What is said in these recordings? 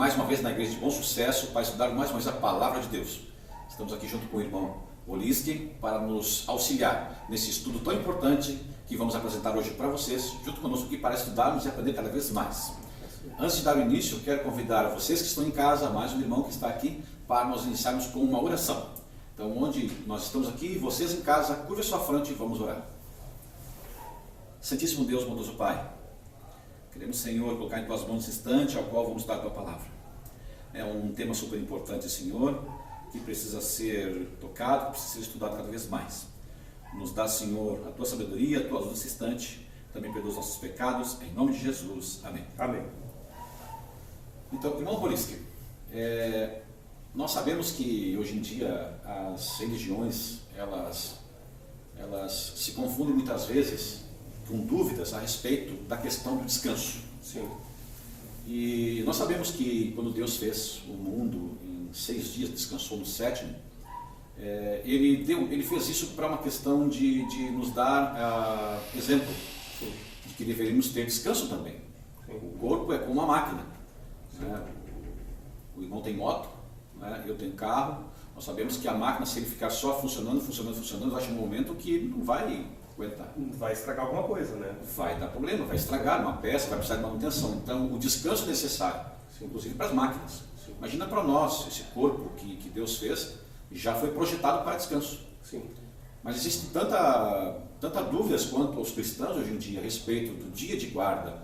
mais uma vez na Igreja de Bom Sucesso para estudar mais uma vez a Palavra de Deus. Estamos aqui junto com o irmão Poliski para nos auxiliar nesse estudo tão importante que vamos apresentar hoje para vocês, junto conosco aqui para estudarmos e aprender cada vez mais. Antes de dar o início, quero convidar vocês que estão em casa, mais um irmão que está aqui, para nós iniciarmos com uma oração. Então, onde nós estamos aqui, vocês em casa, curva a sua fronte e vamos orar. Santíssimo Deus, bondoso Pai, queremos, Senhor, colocar em Tuas mãos esse instante ao qual vamos dar a Tua Palavra. É um tema super importante, Senhor, que precisa ser tocado, que precisa ser estudado cada vez mais. Nos dá, Senhor, a Tua sabedoria, a Tua luz nesse instante, também perdoa os nossos pecados, em nome de Jesus. Amém. Amém. Então, irmão Poliski, nós sabemos que hoje em dia as religiões, elas se confundem muitas vezes com dúvidas a respeito da questão do descanso. Sim. E nós sabemos que quando Deus fez o mundo em 6 dias, descansou no 7º, ele fez isso para uma questão de nos dar exemplo, Sim. de que deveríamos ter descanso também. Sim. O corpo é como uma máquina. Né? O irmão tem moto, né? Eu tenho carro. Nós sabemos que a máquina, se ele ficar só funcionando, vai chegar um momento que ele não vai aguentar. Vai estragar alguma coisa, né? Vai dar problema, vai estragar uma peça, vai precisar de manutenção. Então, o descanso é necessário, inclusive para as máquinas. Sim. Imagina para nós, esse corpo que Deus fez, já foi projetado para descanso. Sim. Mas existe tanta dúvidas quanto aos cristãos hoje em dia a respeito do dia de guarda,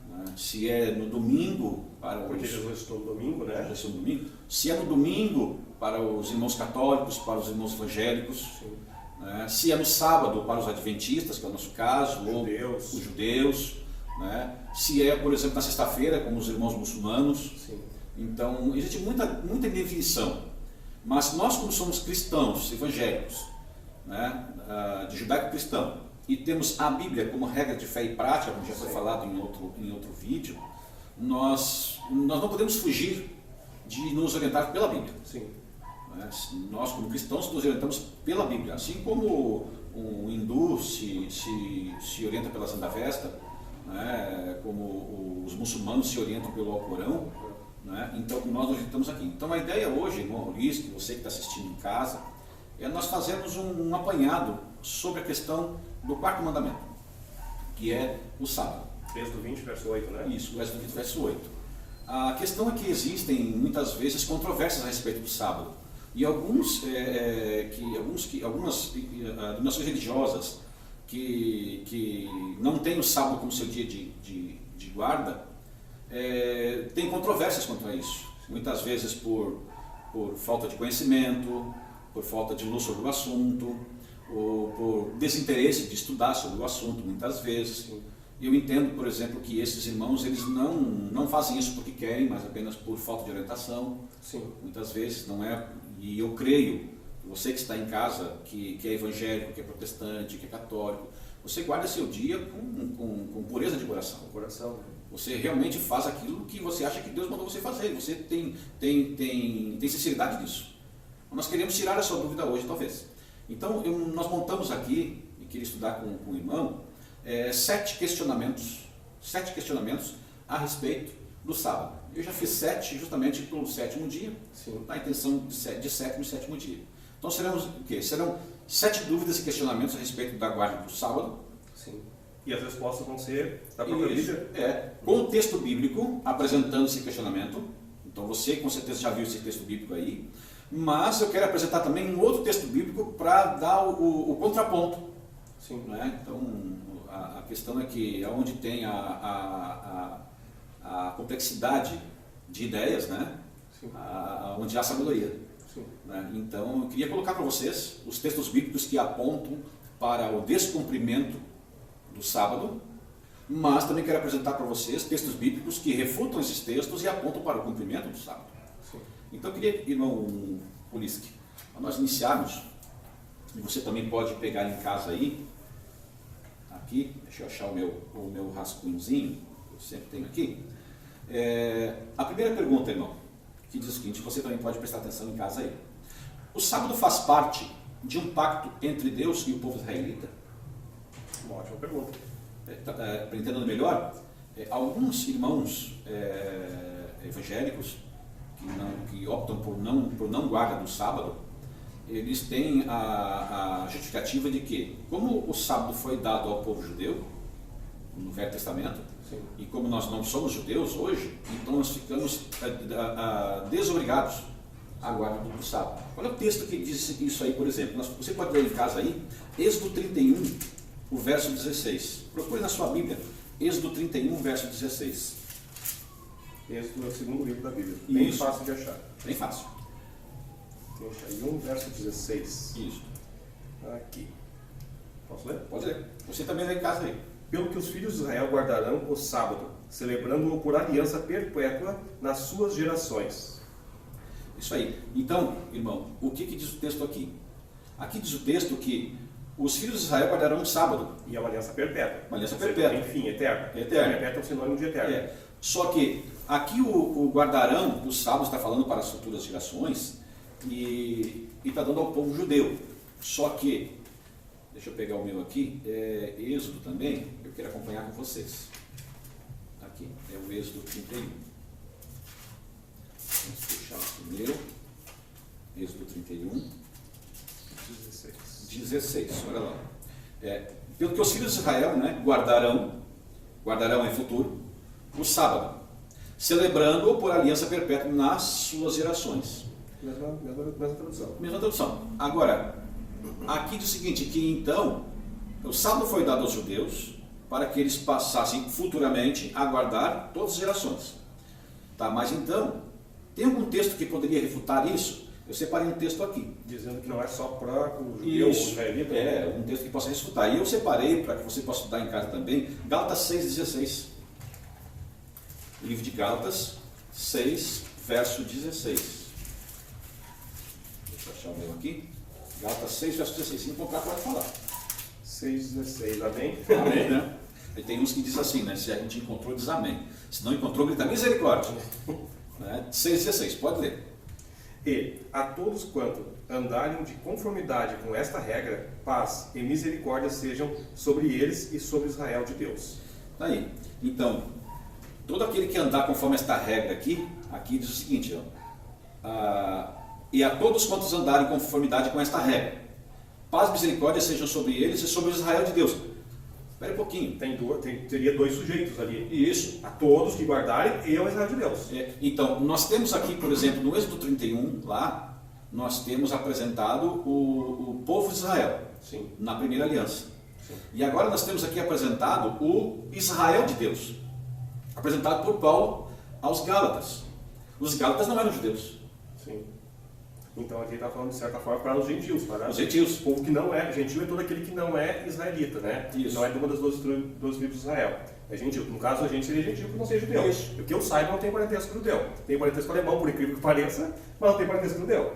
né? Se é no domingo para os... Porque Jesus estou no domingo, né? Jesus no domingo. Se é no domingo para os irmãos católicos, para os irmãos evangélicos, Sim. né? Se é no sábado para os adventistas, que é o nosso caso, ou Judeus. os judeus, né? Se é, por exemplo, na sexta-feira, como os irmãos muçulmanos. Sim. Então, existe muita indefinição. Mas nós, como somos cristãos evangélicos, né? De judaico-cristão, e temos a Bíblia como regra de fé e prática, como já foi falado em outro vídeo, nós não podemos fugir de nos orientar pela Bíblia. Sim. Nós, como cristãos, nos orientamos pela Bíblia, assim como um hindu se orienta pela Santa Vesta, né? Como os muçulmanos se orientam pelo Alcorão, né? Então nós nos orientamos aqui. Então a ideia hoje, irmão Luiz, que você que está assistindo em casa, é nós fazermos um apanhado sobre a questão do 4º mandamento, que é o sábado. Êxodo 20, verso 8, né? Isso, o Êxodo 20, verso 8. A questão é que existem muitas vezes controvérsias a respeito do sábado. E algumas denominações religiosas que não têm o sábado como seu dia de guarda, têm controvérsias quanto a isso. Muitas vezes por falta de conhecimento, por falta de luz sobre o assunto, ou por desinteresse de estudar sobre o assunto, muitas vezes. Eu entendo, por exemplo, que esses irmãos eles não fazem isso porque querem, mas apenas por falta de orientação. Sim. Muitas vezes não é, e eu creio, você que está em casa, que é evangélico, que é protestante, que é católico, você guarda seu dia com pureza de coração. O coração, né? Você realmente faz aquilo que você acha que Deus mandou você fazer, você tem sinceridade nisso. Nós queremos tirar a sua dúvida hoje, talvez. Então, nós montamos aqui, e queria estudar com o irmão, 7 questionamentos a respeito do sábado. Eu já fiz 7 justamente pelo 7º dia, Sim. na intenção de 7º e 7º dia. Então seremos o quê? Serão 7 dúvidas e questionamentos a respeito da guarda do sábado. Sim. E as respostas vão ser da própria Isso, Bíblia? com o texto bíblico apresentando esse questionamento. Então você com certeza já viu esse texto bíblico aí. Mas eu quero apresentar também um outro texto bíblico para dar o contraponto. Sim. Né? Então, a questão é que onde tem a complexidade de ideias, né? Sim. Onde há sabedoria. Sim. Né? Então, eu queria colocar para vocês os textos bíblicos que apontam para o descumprimento do sábado, mas também quero apresentar para vocês textos bíblicos que refutam esses textos e apontam para o cumprimento do sábado. Sim. Então eu queria, irmão Poliski, para nós iniciarmos, e você também pode pegar em casa aí, aqui, deixa eu achar o meu rascunhozinho, eu sempre tenho aqui. A primeira pergunta, irmão, que diz o seguinte, você também pode prestar atenção em casa aí. O sábado faz parte de um pacto entre Deus e o povo israelita? Uma ótima pergunta. Para entender melhor, alguns irmãos evangélicos que optam por não guarda do sábado, eles têm a justificativa de que, como o sábado foi dado ao povo judeu, no Velho Testamento, Sim. e como nós não somos judeus hoje, então nós ficamos desobrigados à guarda do sábado. Olha o texto que diz isso aí, por exemplo. Você pode ler em casa aí, Êxodo 31, o verso 16. Procure na sua Bíblia, Êxodo 31, verso 16. Êxodo é o segundo livro da Bíblia. Bem Isso. fácil de achar. Bem fácil. 31, verso 16. Isso. Aqui. Posso ler? Pode ler. Você também lê em casa aí. Pelo que os filhos de Israel guardarão o sábado, celebrando-o por aliança perpétua nas suas gerações. Isso aí. Então, irmão, o que diz o texto aqui? Aqui diz o texto que os filhos de Israel guardarão o sábado. E é uma aliança perpétua. Uma aliança Ou seja, perpétua. Enfim, eterna. Eterna. Perpétua é um sinônimo de eterno. É. Só que aqui o guardarão, o sábado está falando para as futuras gerações e está dando ao povo judeu. Só que, deixa eu pegar o meu aqui, Êxodo também, eu quero acompanhar com vocês. Aqui, é o Êxodo 31. Vamos fechar o primeiro. Êxodo 31. 16, olha lá. Pelo que os filhos de Israel, né, guardarão em futuro, o sábado, celebrando-o por aliança perpétua nas suas gerações. Mesma tradução. Mesma tradução. Agora, aqui diz o seguinte, que então, o sábado foi dado aos judeus para que eles passassem futuramente a guardar todas as gerações. Tá, mas então, tem algum texto que poderia refutar isso? Eu separei um texto aqui. Dizendo que não é só para o judeu ou o israelita. Um texto que possa refutar. E eu separei, para que você possa estudar em casa também, Gálatas 6,16. O livro de Gálatas 6, verso 16. Deixa eu achar o meu aqui. Gálatas 6, verso 16. Se encontrar, pode falar. 6,16. Amém? Amém, né? E tem uns que dizem assim, né? Se a gente encontrou, diz amém. Se não encontrou, grita misericórdia. Né? 6,16. Pode ler. E a todos quanto andarem de conformidade com esta regra, paz e misericórdia sejam sobre eles e sobre Israel de Deus. Tá aí. Então, todo aquele que andar conforme esta regra aqui diz o seguinte, e a todos quantos andarem em conformidade com esta regra, paz e misericórdia sejam sobre eles e sobre Israel de Deus. Espera um pouquinho. Teria dois sujeitos ali. Isso. A todos que guardarem e ao Israel de Deus. Então, nós temos aqui, por exemplo, no Êxodo 31, lá, nós temos apresentado o povo de Israel. Sim. Na primeira aliança. Sim. E agora nós temos aqui apresentado o Israel de Deus. Apresentado por Paulo aos Gálatas. Os Gálatas não eram judeus. Sim. Então aqui está falando de certa forma para os gentios, para Os gentios. o povo que não é, gentil é todo aquele que não é israelita, né? Isso. Não é de uma das duas tribos de Israel. É gentil. No caso, a gente seria gentil que não seja judeu. Isso. O que eu saiba não tem parentesco com judeu. Tem parentesco alemão, por incrível que pareça, mas não tem parentesco com judeu.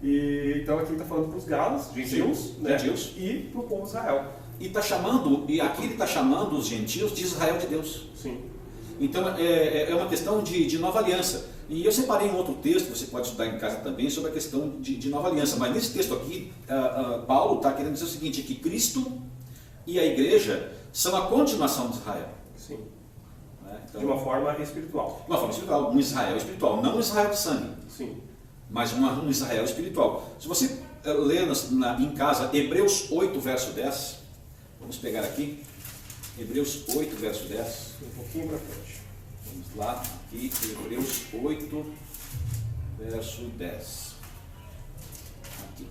E então aqui está falando para os galos, gentios, Sim. né? Gentios. E para o povo de Israel. E aqui ele está chamando os gentios de Israel de Deus. Sim. Então é uma questão de nova aliança. E eu separei um outro texto, você pode estudar em casa também, sobre a questão de nova aliança. Mas nesse texto aqui, Paulo está querendo dizer o seguinte, que Cristo e a igreja são a continuação de Israel. Sim. Né? Então, De uma forma espiritual. de uma forma espiritual, um Israel espiritual, não um Israel de sangue, Sim. mas um Israel espiritual. Se você ler em casa Hebreus 8, verso 10, vamos pegar aqui, Hebreus 8, verso 10. Um pouquinho para frente. Vamos lá, aqui, Hebreus 8, verso 10. Aqui.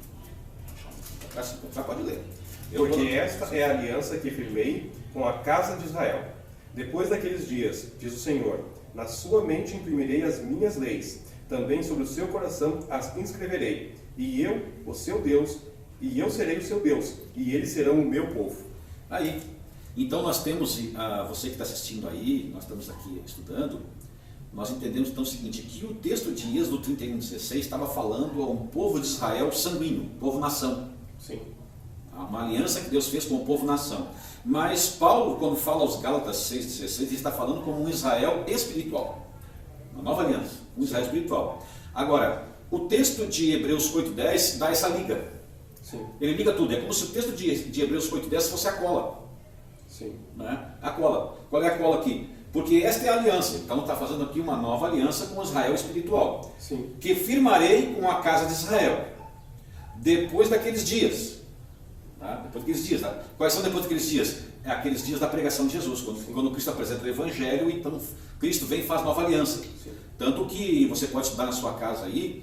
Para se encontrar, pode ler. Porque esta é a aliança que firmei com a casa de Israel. Depois daqueles dias, diz o Senhor, na sua mente imprimirei as minhas leis, também sobre o seu coração as inscreverei. E eu, o seu Deus, e eu serei o seu Deus, e eles serão o meu povo. Aí, então nós temos, você que está assistindo aí, nós estamos aqui estudando, nós entendemos então o seguinte, que o texto de Êxodo 31:16 estava falando a um povo de Israel sanguíneo, povo-nação. Sim. Uma aliança que Deus fez com o povo-nação. Mas Paulo, quando fala aos Gálatas 6,16, ele está falando como um Israel espiritual. Uma nova aliança, um Israel espiritual. Agora, o texto de Hebreus 8,10 dá essa liga. Sim. Ele liga tudo. É como se o texto de Hebreus 8,10 fosse a cola. Sim. Né? A cola. Qual é a cola aqui? Porque esta é a aliança. Então está fazendo aqui uma nova aliança com Israel espiritual. Sim. Que firmarei com a casa de Israel depois daqueles dias. Tá? Depois daqueles dias. Tá? Quais são depois daqueles dias? É aqueles dias da pregação de Jesus, quando Cristo apresenta o Evangelho, então Cristo vem e faz nova aliança. Sim. Tanto que você pode estudar na sua casa aí,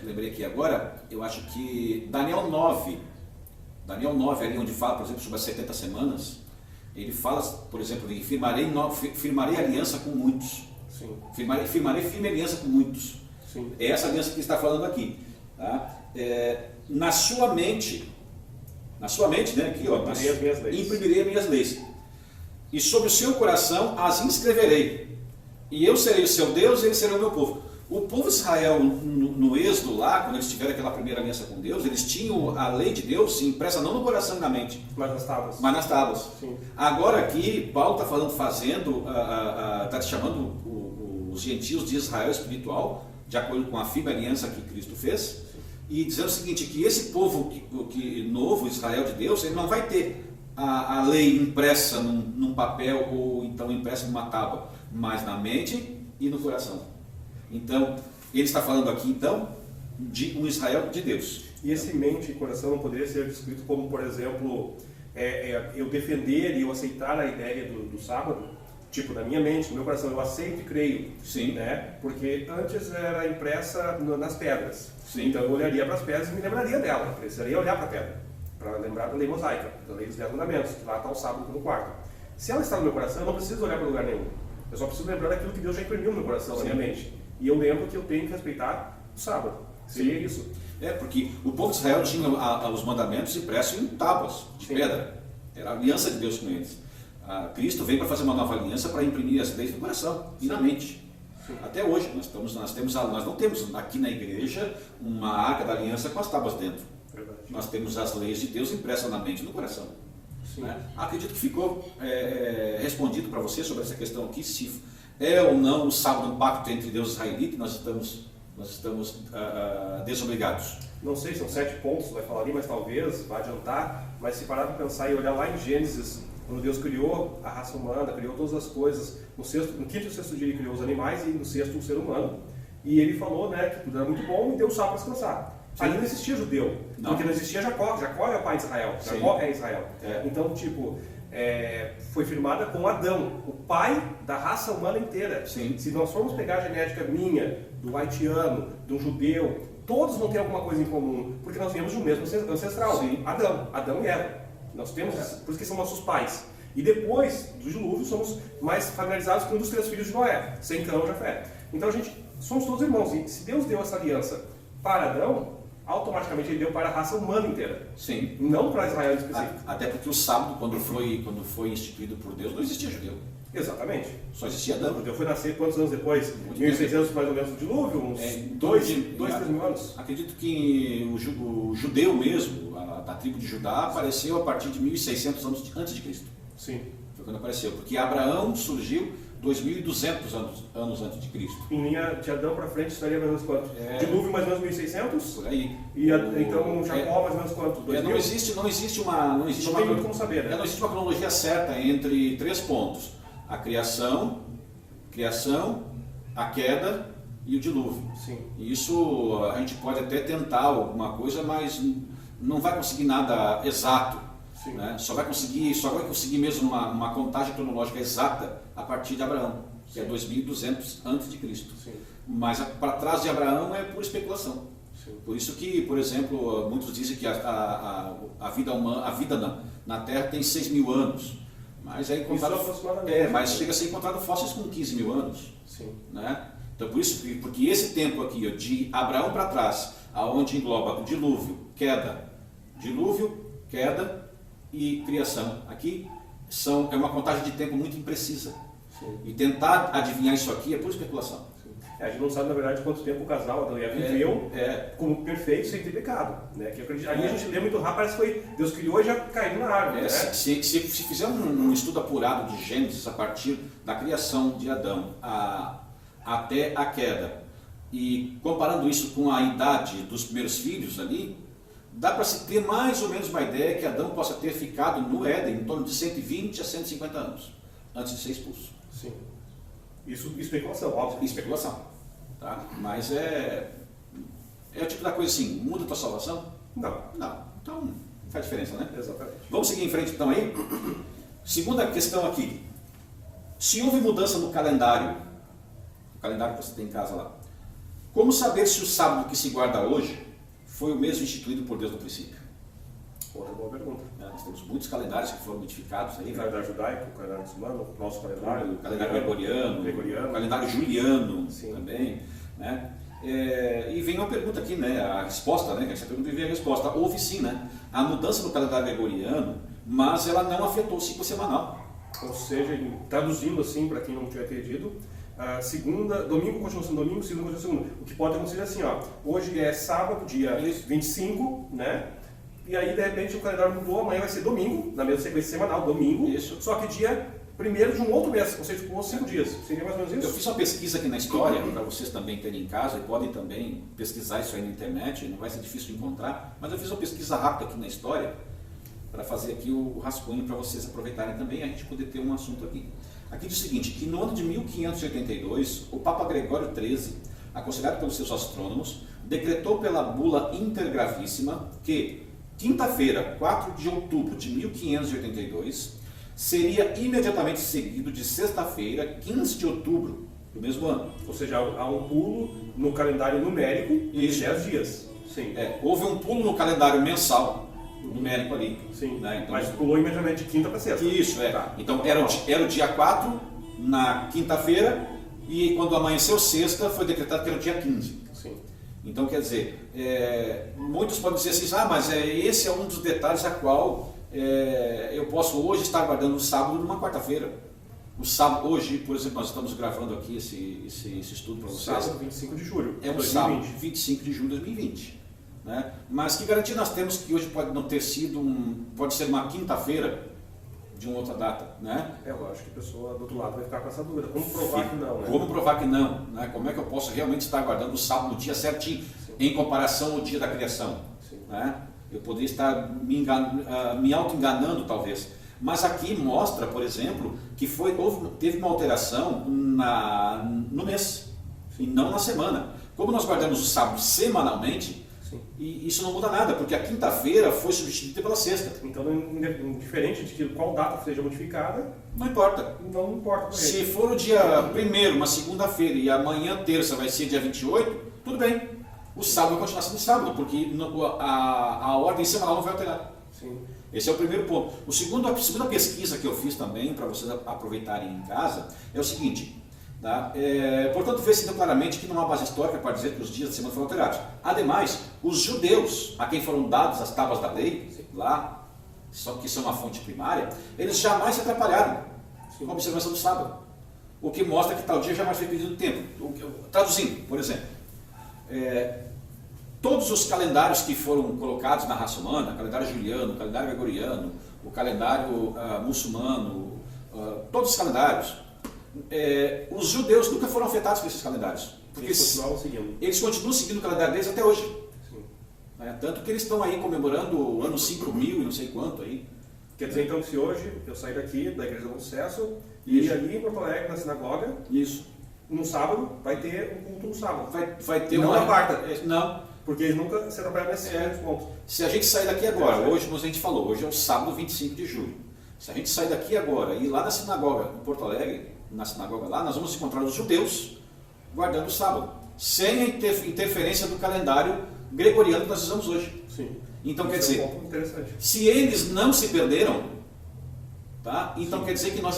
lembrei aqui agora, eu acho que Daniel 9, ali onde fala, por exemplo, sobre as 70 semanas, ele fala, por exemplo, de firmarei aliança com muitos. Sim. Firmarei firme aliança com muitos. Sim. É essa aliança que ele está falando aqui. Tá? Na sua mente, né, aqui, ó, imprimirei as minhas leis. E sobre o seu coração as inscreverei. E eu serei o seu Deus e ele será o meu povo. O povo de Israel, no Êxodo lá, quando eles tiveram aquela primeira aliança com Deus, eles tinham a lei de Deus impressa não no coração e na mente, mas nas tábuas. Sim. Agora aqui, Paulo está falando, está chamando os gentios de Israel espiritual, de acordo com a firme aliança que Cristo fez, e dizendo o seguinte, que esse povo novo, Israel de Deus, ele não vai ter a lei impressa num papel ou então impressa numa tábua, mas na mente e no coração. Então, ele está falando aqui, então, de um Israel de Deus. E esse mente e coração não poderia ser descrito como, por exemplo, eu defender e eu aceitar a ideia do sábado, tipo, na minha mente, no meu coração, eu aceito e creio. Sim. Né? Porque antes era impressa nas pedras. Sim. Então eu olharia para as pedras e me lembraria dela. Precisaria olhar para a pedra, para lembrar da lei mosaica, da lei dos 10 mandamentos, que lá está o sábado como quarto. Se ela está no meu coração, eu não preciso olhar para lugar nenhum. Eu só preciso lembrar daquilo que Deus já imprimiu no meu coração, na minha mente. E eu lembro que eu tenho que respeitar o sábado. Seria isso. Porque o povo de Israel tinha os mandamentos impressos em tábuas de pedra. Era a aliança de Deus com eles. Cristo veio para fazer uma nova aliança, para imprimir as leis no coração e na mente. Sim. Até hoje, nós não temos aqui na igreja uma arca da aliança com as tábuas dentro. Verdade. Nós temos as leis de Deus impressas na mente e no coração. Né? Acredito que ficou respondido para você sobre essa questão aqui, se é ou não o sábado um pacto entre Deus e israelita, nós estamos desobrigados. Não sei, são 7 pontos, vai falar ali, mas talvez vá adiantar, mas se parar para pensar e olhar lá em Gênesis, quando Deus criou a raça humana, criou todas as coisas, no quinto e sexto dia ele criou os animais e no sexto o ser humano, e ele falou, né, que tudo era muito bom e deu o sábado para descansar. Sim. Ali não existia judeu, porque não existia Jacó. Jacó é o pai de Israel, Jacó é Israel. Então, foi firmada com Adão, o pai da raça humana inteira. Sim. Se nós formos pegar a genética minha, do haitiano, do judeu, todos vão ter alguma coisa em comum, porque nós viemos de um mesmo ancestral, Sim. Adão e Eva. Nós temos, por isso que são nossos pais. E depois do dilúvio somos mais familiarizados com um dos 3 filhos de Noé, Sem, Cão e Jafé. Então somos todos irmãos, e se Deus deu essa aliança para Adão, automaticamente ele deu para a raça humana inteira. Sim. Não para Israel em específico. Até porque o sábado, quando foi instituído por Deus, não existia judeu. Exatamente. Só existia Adão. O judeu foi nascer quantos anos depois? 1600 mais ou menos do dilúvio? Uns 2, 3 mil anos? Acredito que o judeu mesmo, da tribo de Judá, apareceu a partir de 1600 anos antes de Cristo. Sim. Foi quando apareceu. Porque Abraão surgiu 2200 anos antes de Cristo. Em linha de Adão para frente estaria mais ou menos quanto? Dilúvio mais ou menos 1600? Por aí. E então Jacó mais ou menos quanto? 2000? Não existe uma tem muito como saber, né? Não existe uma cronologia certa entre 3 pontos. A criação, a queda e o dilúvio. Sim. Isso a gente pode até tentar alguma coisa, mas não vai conseguir nada exato. Né? Só vai conseguir mesmo uma contagem cronológica exata a partir de Abraão, que é 2200 a.C. Mas para trás de Abraão é pura especulação. Sim. Por isso que, por exemplo, muitos dizem que a vida na Terra tem 6.000 anos. Mas mas chega a ser encontrado fósseis com 15.000 anos. Sim. Né? Então porque esse tempo aqui, de Abraão para trás, aonde engloba o dilúvio, queda e criação, aqui é uma contagem de tempo muito imprecisa. Sim. E tentar adivinhar isso aqui é pura especulação. A gente não sabe, na verdade, quanto tempo o casal Adão e Eva viveu como perfeito sem ter pecado. Né? Ali a gente lê muito rápido, parece que foi Deus criou e já caiu na árvore. Né? Se fizermos um estudo apurado de Gênesis a partir da criação de Adão até a queda, e comparando isso com a idade dos primeiros filhos ali, dá para se ter mais ou menos uma ideia que Adão possa ter ficado no Éden em torno de 120 a 150 anos, antes de ser expulso. Sim. Isso especulação, óbvio. Especulação. Tá? Mas é o tipo da coisa assim, muda a tua salvação? Não. Não. Então, não faz diferença, né? Exatamente. Vamos seguir em frente então aí? Segunda questão aqui. Se houve mudança no calendário que você tem em casa lá, como saber se o sábado que se guarda hoje foi o mesmo instituído por Deus no princípio? Outra boa pergunta. Nós temos muitos calendários que foram modificados aí. O calendário judaico, o calendário muçulmano, o nosso calendário. O calendário gregoriano, gregoriano. O calendário juliano. Sim. Também. Né? E vem uma pergunta aqui, né? A resposta, né? Que essa pergunta vem a resposta. Houve sim, né? A mudança no calendário gregoriano, mas ela não afetou o ciclo semanal. Ou seja, traduzindo assim, para quem não tiver entendido, domingo continua sendo domingo, segunda continua sendo segunda. O que pode acontecer é assim, ó, hoje é sábado, dia 25, né? E aí, de repente, o calendário mudou, amanhã vai ser domingo, na mesma sequência semanal, domingo. Isso. Só que dia 1º de um outro mês, ou seja, ficou 5 dias. Seria mais ou menos isso? Eu fiz uma pesquisa aqui na história, para vocês também terem em casa, e podem também pesquisar isso aí na internet, não vai ser difícil de encontrar, mas eu fiz uma pesquisa rápida aqui na história, para fazer aqui o rascunho para vocês aproveitarem também e a gente poder ter um assunto aqui. Aqui diz o seguinte, que no ano de 1582, o Papa Gregório XIII, aconselhado pelos seus astrônomos, decretou pela bula Intergravíssima que quinta-feira, 4 de outubro de 1582, seria imediatamente seguido de sexta-feira, 15 de outubro do mesmo ano. Ou seja, há um pulo no calendário numérico de 10 dias. Sim. Houve um pulo no calendário mensal, numérico ali. Sim, né? Então, mas pulou imediatamente de quinta para sexta. Isso, Tá. Então era o dia 4 na quinta-feira e quando amanheceu sexta foi decretado que era o dia 15. Sim. Então quer dizer, muitos podem dizer assim, mas esse é um dos detalhes a qual eu posso hoje estar guardando o sábado numa quarta-feira. O sábado, hoje, por exemplo, nós estamos gravando aqui esse estudo para vocês. Sábado 25 de julho. É um 2020. sábado, 25 de julho de 2020. Né? Mas que garantia nós temos que hoje pode não ter sido pode ser uma quinta-feira de uma outra data, né? Eu acho que a pessoa do outro lado vai ficar com essa dúvida. Como provar que não, né? Como provar que não? Né? Como é que eu posso realmente estar guardando o sábado no dia certinho, em comparação ao dia da criação? Né? Eu poderia estar me auto-enganando, talvez. Mas aqui mostra, por exemplo, que teve uma alteração no mês, e não na semana. Como nós guardamos o sábado semanalmente, e isso não muda nada, porque a quinta-feira foi substituída pela sexta. Então, indiferente de qual data seja modificada, não importa. Não importa. Se for o dia 1º, uma segunda-feira, e amanhã, terça, vai ser dia 28, tudo bem. O sábado vai continuar sendo sábado, porque a ordem semanal não vai alterar. Sim. Esse é o primeiro ponto. A segunda pesquisa que eu fiz também, para vocês aproveitarem em casa, é o seguinte. Tá? Portanto, vê-se claramente que não há base histórica para dizer que os dias da semana foram alterados. Ademais, os judeus, a quem foram dadas as tábuas da lei, lá, que são a fonte primária, eles jamais se atrapalharam com a observação do sábado. O que mostra que tal dia jamais foi perdido tempo. Traduzindo, por exemplo, todos os calendários que foram colocados na raça humana, calendário juliano, calendário gregoriano, o calendário muçulmano, todos os calendários, os judeus nunca foram afetados por esses calendários. Porque eles continuam seguindo o calendário deles até hoje. Sim. Tanto que eles estão aí comemorando o ano 5000 e não sei quanto aí. Quer dizer então que se hoje eu sair daqui da Igreja do Sucesso e ir ali em Porto Alegre, na sinagoga, no sábado, vai ter um culto no sábado. Vai ter não na quarta. Não. Porque eles nunca se trabalham nesses pontos. Se a gente sair daqui agora, hoje, como a gente falou, hoje é o sábado 25 de julho. Se a gente sair daqui agora e ir lá na sinagoga em Porto Alegre, na sinagoga lá, nós vamos encontrar os judeus guardando o sábado, sem a interferência do calendário gregoriano que nós usamos hoje. Sim. Então Isso quer dizer, um ponto interessante. Se eles não se perderam, tá? Então quer dizer que nós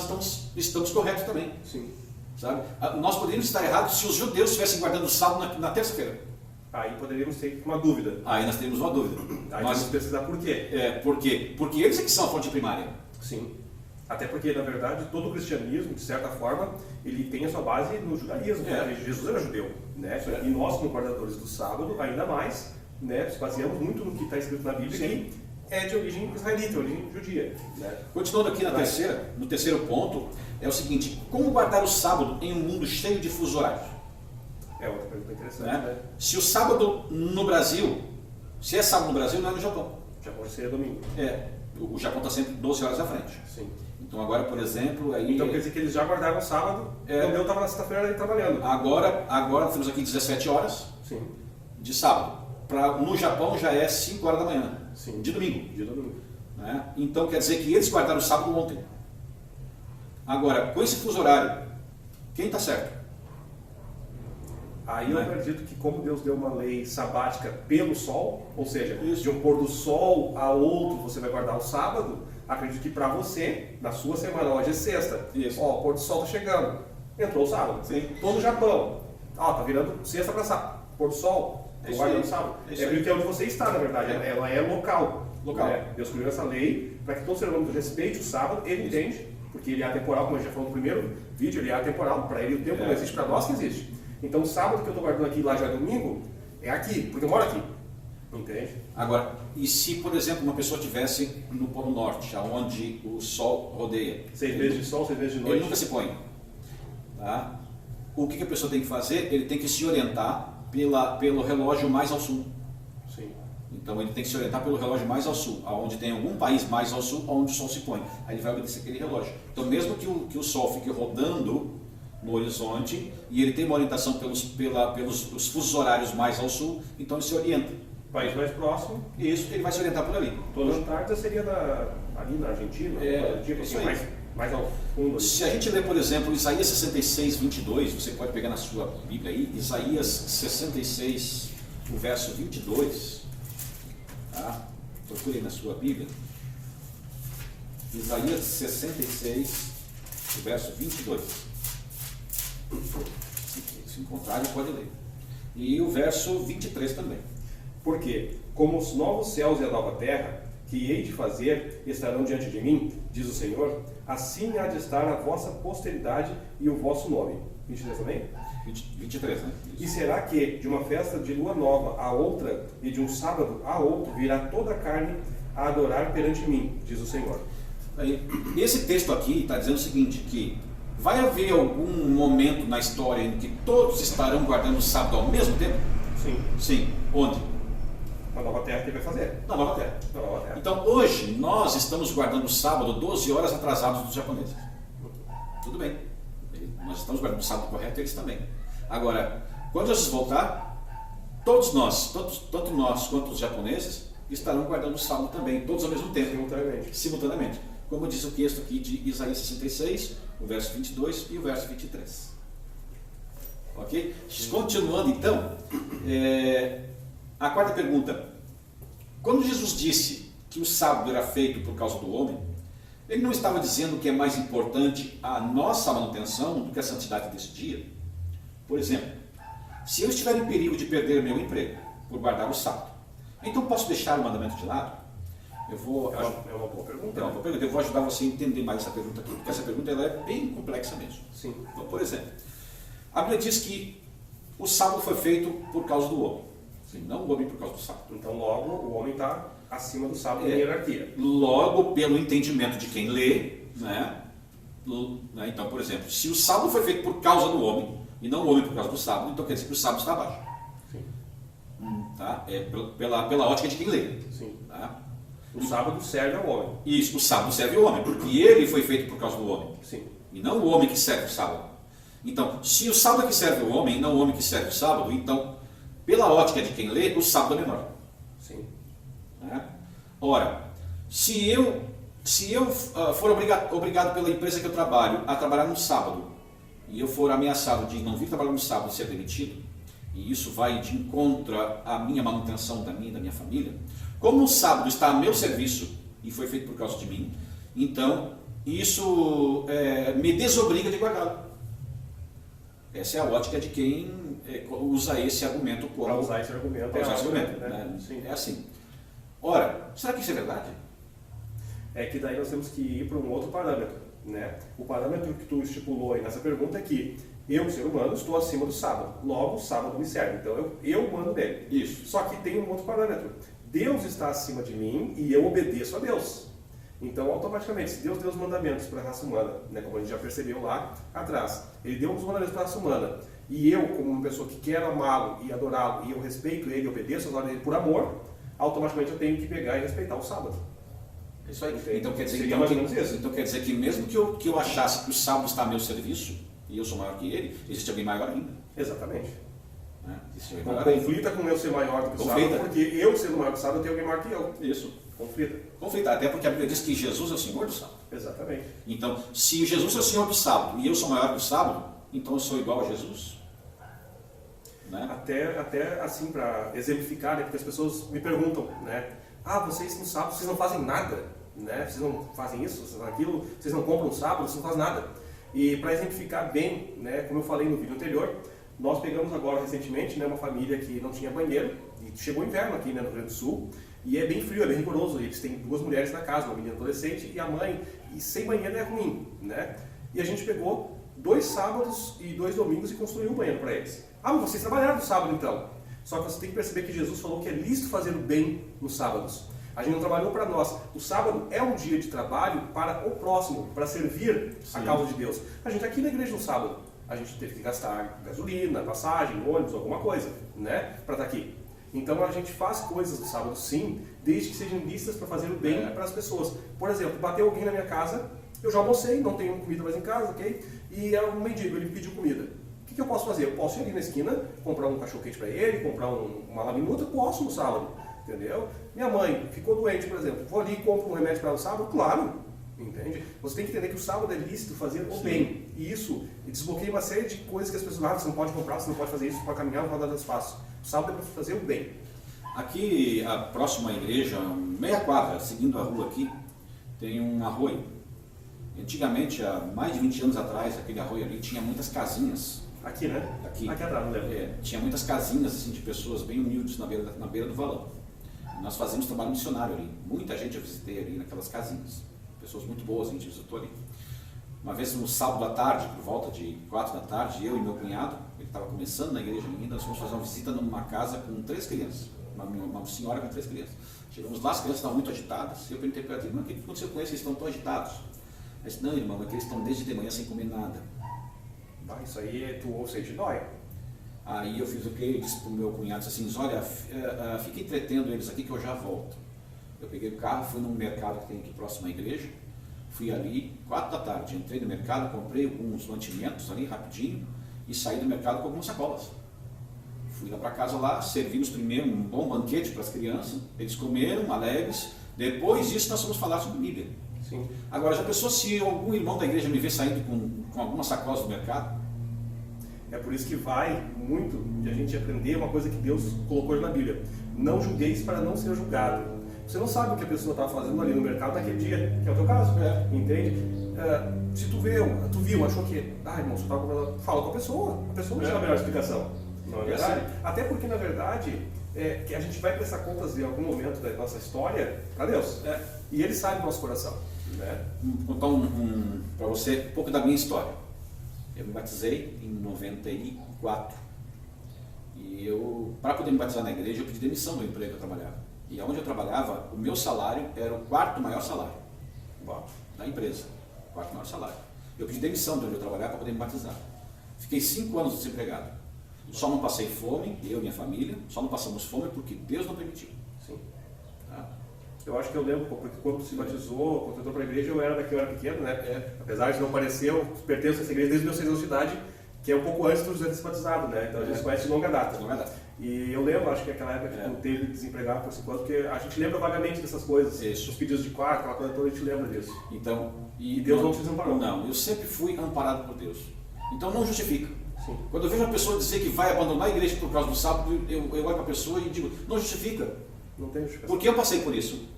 estamos corretos também. Sim. Sabe? Nós poderíamos estar errados se os judeus estivessem guardando o sábado na terça-feira. Aí poderíamos ter uma dúvida. Aí nós teríamos uma dúvida. Aí nós vamos precisar por quê? Por quê? Porque eles é que são a fonte primária. Sim. Até porque, na verdade, todo o cristianismo, de certa forma, ele tem a sua base no judaísmo. Né? Jesus era judeu. Né? E nós, como guardadores do sábado, ainda mais, né, nos baseamos muito no que está escrito na Bíblia, que é de origem israelita, origem judia. Né? Continuando aqui no terceiro ponto, é o seguinte: como guardar o sábado em um mundo cheio de fusos horários? É outra pergunta interessante. Né? Se o sábado no Brasil, se é sábado no Brasil, não é no Japão. O Japão seria domingo. O Japão está sempre 12 horas à frente. Sim. Então agora, por exemplo, aí... Então quer dizer que eles já guardaram o sábado, quando eu estava na sexta-feira trabalhando. Agora temos aqui 17 horas Sim. de sábado. No Japão já é 5 horas da manhã, Sim. de domingo. Dia do domingo. Né? Então quer dizer que eles guardaram o sábado ontem. Agora, com esse fuso horário, quem está certo? Aí eu acredito que como Deus deu uma lei sabática pelo sol, ou seja, Isso. de um pôr do sol a outro você vai guardar o sábado, acredito que para você, na sua semana, hoje é sexta, Isso. ó, o pôr do sol está chegando, entrou o sábado. Sim. Tô no Japão, ó, tá virando sexta para sábado, pôr do sol, É tô isso guardando aí. o sábado. É isso É aí. porque é onde você está, na verdade, É. ela é local. Local. Né? Deus criou essa lei para que todo ser humano respeite o sábado, ele Isso. entende, porque ele é atemporal, como a gente já falou no primeiro vídeo, ele é atemporal, para ele o tempo não existe, para nós que existe. Então o sábado que eu estou guardando aqui, lá já é domingo, é aqui, porque eu moro aqui. Entende? Agora, e se, por exemplo, uma pessoa estivesse no Polo Norte, onde o Sol rodeia? 6 meses de sol, 6 meses de Ele noite. nunca se põe. Tá? O que a pessoa tem que fazer? Ele tem que se orientar pelo relógio mais ao sul. Sim. Então ele tem que se orientar pelo relógio mais ao sul, aonde tem algum país mais ao sul, onde o Sol se põe. Aí ele vai obedecer aquele relógio. Então mesmo que o Sol fique rodando no horizonte e ele tem uma orientação pelos os fusos horários mais ao sul, então ele se orienta. País mais próximo, Isso, ele vai se orientar por ali. toda a Antártida seria ali na Argentina, tipo isso assim, aí. mais ao fundo. Ali. Se a gente ler, por exemplo, Isaías 66, 22, você pode pegar na sua Bíblia aí, Isaías 66, o verso 22, tá? Procure aí na sua Bíblia. Isaías 66, o verso 22. Se encontrarem, pode ler. E o verso 23 também. Porque, como os novos céus e a nova terra, que hei de fazer, estarão diante de mim, diz o Senhor, assim há de estar a vossa posteridade e o vosso nome. 23 também? 23, né? E será que de uma festa de lua nova a outra, e de um sábado a outro, virá toda a carne a adorar perante mim, diz o Senhor. Aí, esse texto aqui está dizendo o seguinte, que vai haver algum momento na história em que todos estarão guardando o sábado ao mesmo tempo? Sim. Sim. Onde? A nova terra que ele vai fazer. Na Nova Terra. Na nova terra. Então hoje nós estamos guardando o sábado 12 horas atrasados dos japoneses. Tudo bem. Nós estamos guardando o sábado correto, eles também. Agora, quando Jesus voltar, todos nós, tanto nós quanto os japoneses, estarão guardando o sábado também, todos ao mesmo tempo. Simultaneamente. Como diz o texto aqui de Isaías 66, o verso 22 e o verso 23. Ok? Continuando então, a quarta pergunta. Quando Jesus disse que o sábado era feito por causa do homem, ele não estava dizendo que é mais importante a nossa manutenção do que a santidade desse dia? Por exemplo, se eu estiver em perigo de perder meu emprego por guardar o sábado, então posso deixar o mandamento de lado? É uma boa pergunta. Eu vou ajudar você a entender mais essa pergunta aqui, porque essa pergunta ela é bem complexa mesmo. Sim. Então, por exemplo, a Bíblia diz que o sábado foi feito por causa do homem, não o homem por causa do sábado. Então, logo, o homem está acima do sábado em hierarquia. Logo, pelo entendimento de quem lê, né? Então, por exemplo, se o sábado foi feito por causa do homem e não o homem por causa do sábado, então quer dizer que o sábado está abaixo. Sim. Tá? Pela ótica de quem lê. Sim. Tá? O sábado serve ao homem. Isso, o sábado serve ao homem, porque ele foi feito por causa do homem. Sim. E não o homem que serve o sábado. Então, se o sábado é que serve o homem e não o homem que serve o sábado, então, pela ótica de quem lê, o sábado é menor. Sim. Né? Ora, se eu for obrigado pela empresa que eu trabalho a trabalhar no sábado, e eu for ameaçado de não vir trabalhar no sábado e ser demitido, e isso vai de encontro à minha manutenção da minha família, como o sábado está a meu serviço e foi feito por causa de mim, então isso me desobriga de guardá-lo. Essa é a ótica de quem usa esse argumento como... Para usar esse argumento. Né? Sim. É assim. Ora, será que isso é verdade? É que daí nós temos que ir para um outro parâmetro. Né? O parâmetro que tu estipulou aí nessa pergunta é que eu, ser humano, estou acima do sábado. Logo, o sábado me serve. Então, eu mando nele. Isso. Só que tem um outro parâmetro. Deus está acima de mim e eu obedeço a Deus. Então, automaticamente, se Deus deu os mandamentos para a raça humana, né, como a gente já percebeu lá atrás, Ele deu os mandamentos para a raça humana, e eu, como uma pessoa que quer amá-lo e adorá-lo, e eu respeito Ele e obedeço as ordens dele por amor, automaticamente eu tenho que pegar e respeitar o sábado. É isso aí. Entendi. Então quer dizer, Seria mais ou menos isso. então quer dizer que mesmo que eu achasse que o sábado está a meu serviço, e eu sou maior que ele, existe alguém maior ainda. Exatamente. Né? Existe alguém Então, maior ainda. conflita com eu ser maior do que o Conflita. sábado, porque eu sendo maior que o sábado, eu tenho alguém maior que eu. Isso. Conflita. Conflita, até porque a Bíblia diz que Jesus é o Senhor do sábado. Exatamente. Então, se Jesus é o Senhor do sábado e eu sou maior que o sábado, então eu sou igual a Jesus? Né? Até assim, para exemplificar, né, porque as pessoas me perguntam, né? Ah, vocês no sábado, vocês não fazem nada, né? Vocês não fazem isso, vocês não aquilo, vocês não compram no sábado, vocês não fazem nada. E para exemplificar bem, né, como eu falei no vídeo anterior, nós pegamos agora recentemente, né, uma família que não tinha banheiro, e chegou o inverno aqui, né, no Rio Grande do Sul, e é bem frio, é bem rigoroso, eles têm 2 mulheres na casa, uma menina adolescente e a mãe, e sem banheiro é ruim, né? E a gente pegou 2 sábados e 2 domingos e construiu um banheiro para eles. Ah, mas vocês trabalharam no sábado então. Só que você tem que perceber que Jesus falou que é lícito fazer o bem nos sábados. A gente não trabalhou para nós. O sábado é um dia de trabalho para o próximo, para servir a causa de Deus. A gente aqui na igreja no sábado, a gente teve que gastar gasolina, passagem, ônibus, alguma coisa, né, para estar aqui. Então a gente faz coisas no sábado sim, desde que sejam listas para fazer o bem para as pessoas. Por exemplo, bateu alguém na minha casa, eu já almocei, não tenho comida mais em casa, ok? E é um mendigo, ele me pediu comida. O que eu posso fazer? Eu posso ir ali na esquina, comprar um cachorro-quente para ele, comprar uma laminuta, posso no sábado, entendeu? Minha mãe ficou doente, por exemplo, vou ali e compro um remédio para ela no sábado? Claro, entende? Você tem que entender que o sábado é lícito fazer o bem. E isso desbloqueia uma série de coisas que as pessoas você não pode comprar, você não pode fazer isso, você pode caminhar, não pode dar espaço. O sábado é para fazer o bem. Aqui, a próxima igreja, meia quadra, seguindo a rua aqui, tem um arroio. Antigamente, há mais de 20 anos atrás, aquele arroio ali tinha muitas casinhas. Aqui, né? Aqui Atrás, não lembro. tinha muitas casinhas assim, de pessoas bem humildes na beira do valão. Nós fazíamos trabalho missionário ali. Muita gente eu visitei ali naquelas casinhas. Pessoas muito boas, a gente visitou ali. Uma vez no sábado à tarde, por volta de 4 da tarde, eu e meu cunhado, ele estava começando na igreja ainda, nós fomos fazer uma visita numa casa com 3 crianças. Uma senhora com 3 crianças. Chegamos lá, as crianças estavam muito agitadas, e eu perguntei para ela, irmã, o que aconteceu com eles? Eles estão tão agitados. Ela disse, não, irmão, é que eles estão desde de manhã sem comer nada. Ah, isso aí tu ouça de dói. Aí eu fiz o quê? Eu disse para o meu cunhado assim, olha, fica entretendo eles aqui que eu já volto. Eu peguei o carro, fui num mercado que tem aqui próximo à igreja, fui ali, 4 da tarde, entrei no mercado, comprei alguns mantimentos ali rapidinho e saí do mercado com algumas sacolas. Fui lá para casa lá, servimos primeiro um bom banquete para as crianças, eles comeram alegres, depois disso nós fomos falar sobre Bíblia. Sim. Agora, já pensou se algum irmão da igreja me vê saindo com algumas sacolas do mercado? É por isso que vai muito de a gente aprender uma coisa que Deus colocou na Bíblia. Não julgueis para não ser julgado. Você não sabe o que a pessoa está fazendo ali no mercado naquele dia, que é o teu caso, entende? Se tu viu, achou que, irmão, você está comprando, fala com a pessoa não te dá a melhor explicação. Não é verdade? Até porque, na verdade, que a gente vai prestar contas em algum momento da nossa história para Deus. E Ele sabe do nosso coração. Né? Vou contar para você um pouco da minha história. Eu me batizei em 94 e para poder me batizar na igreja, eu pedi demissão do emprego que eu trabalhava. E onde eu trabalhava, o meu salário era o 4º maior salário da empresa, 4º maior salário. Eu pedi demissão de onde eu trabalhava para poder me batizar. Fiquei 5 anos desempregado. Só não passei fome, eu e minha família, só não passamos fome porque Deus não permitiu. Sim. Eu acho que eu lembro, porque quando se batizou, quando entrou para a igreja, eu era pequeno, né? Apesar de não parecer, eu pertenço a essa igreja desde meus 6 anos de idade, que é um pouco antes do José ter se batizado, né? Então a gente se conhece de longa data. E eu lembro, acho que aquela época que eu teve desempregado por 5 anos, porque a gente lembra vagamente dessas coisas, os pedidos de quarto, aquela coisa toda, a gente lembra disso. Então, e Deus não te desamparou. Não, eu sempre fui amparado por Deus. Então não justifica. Sim. Quando eu vejo uma pessoa dizer que vai abandonar a igreja por causa do sábado, eu olho para a pessoa e digo, não justifica. Não tem justificação. Porque eu passei por isso.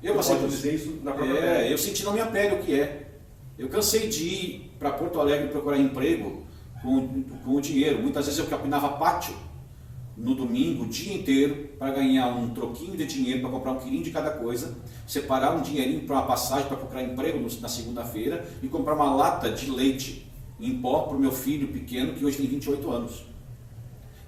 Eu passei por dizer isso na própria pele. Eu senti na minha pele o que é. Eu cansei de ir para Porto Alegre procurar emprego com o dinheiro. Muitas vezes eu capinava pátio no domingo, o dia inteiro, para ganhar um troquinho de dinheiro, para comprar 1 quilinho de cada coisa, separar um dinheirinho para uma passagem, para procurar emprego na segunda-feira e comprar uma lata de leite em pó para o meu filho pequeno, que hoje tem 28 anos.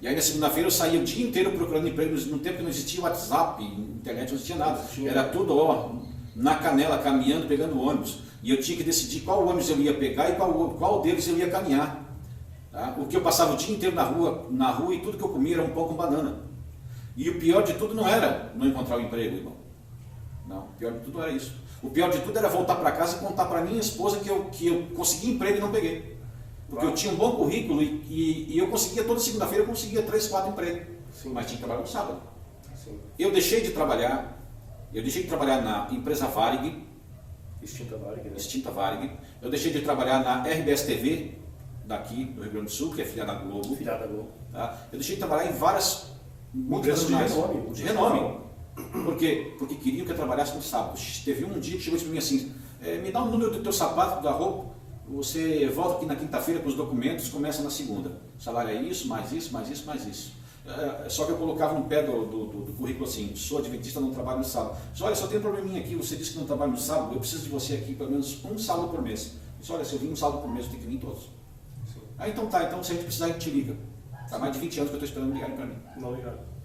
E aí na segunda-feira eu saía o dia inteiro procurando emprego, no tempo que não existia WhatsApp, internet não existia nada. Era tudo na canela, caminhando, pegando ônibus. E eu tinha que decidir qual ônibus eu ia pegar e qual deles eu ia caminhar. Tá? Porque eu passava o dia inteiro na rua e tudo que eu comia era um pão com banana. E o pior de tudo não era não encontrar um emprego, irmão. Não, o pior de tudo era isso. O pior de tudo era voltar para casa e contar para minha esposa que eu consegui emprego e não peguei. Porque eu tinha um bom currículo e eu conseguia, toda segunda-feira eu conseguia 3, 4 empregos. Sim. Mas tinha que trabalhar no sábado. Sim. Eu deixei de trabalhar na empresa Varig, extinta Varig. Eu deixei de trabalhar na RBS TV, daqui do Rio Grande do Sul, que é filiada da Globo. Tá? Eu deixei de trabalhar em várias multinacionais de renome. Por quê? Porque queriam que eu trabalhasse no sábado. Teve um dia que chegou para mim assim, me dá o número do teu sapato, da roupa, você volta aqui na quinta-feira com os documentos, começa na segunda. O salário é isso, mais isso, mais isso, mais isso. Só que eu colocava no pé do currículo assim, sou adventista, não trabalho no sábado. Disse, olha, só tem um probleminha aqui, você disse que não trabalha no sábado, eu preciso de você aqui pelo menos um sábado por mês. Disse, olha, se eu vim um sábado por mês, eu tenho que vir todos. Então tá, então se a gente precisar, a gente te liga. Há mais de 20 anos que eu estou esperando ligarem para mim.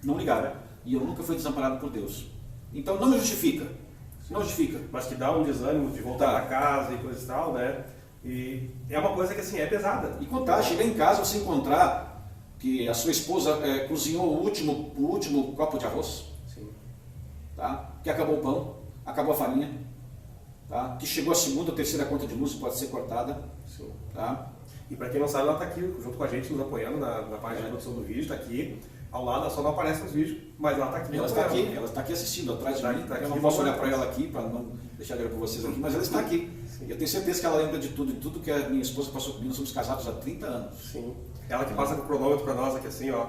Não ligaram. E eu nunca fui desamparado por Deus. Então não me justifica. Não justifica. Mas que dá um desânimo de voltar para casa e coisa e tal, né? E é uma coisa que assim, é pesada. E contar, chegar em casa, você encontrar que a sua esposa cozinhou o último copo de arroz. Sim. Tá? Que acabou o pão, acabou a farinha. Tá? Que chegou a segunda ou terceira conta de luz, pode ser cortada. Sim. Tá? E para quem não sabe, ela está aqui junto com a gente, nos apoiando na página de produção do vídeo, está aqui. Ao lado, só não aparece nos vídeos, mas ela está aqui. Ela está aqui assistindo atrás de mim. Eu não posso olhar para ela aqui, para não deixar de olhar para vocês aqui, mas ela está aqui. Sim. Eu tenho certeza que ela lembra de tudo que a minha esposa passou comigo. Nós somos casados há 30 anos. Sim. Ela que passa com o cronômetro para nós aqui assim, ó.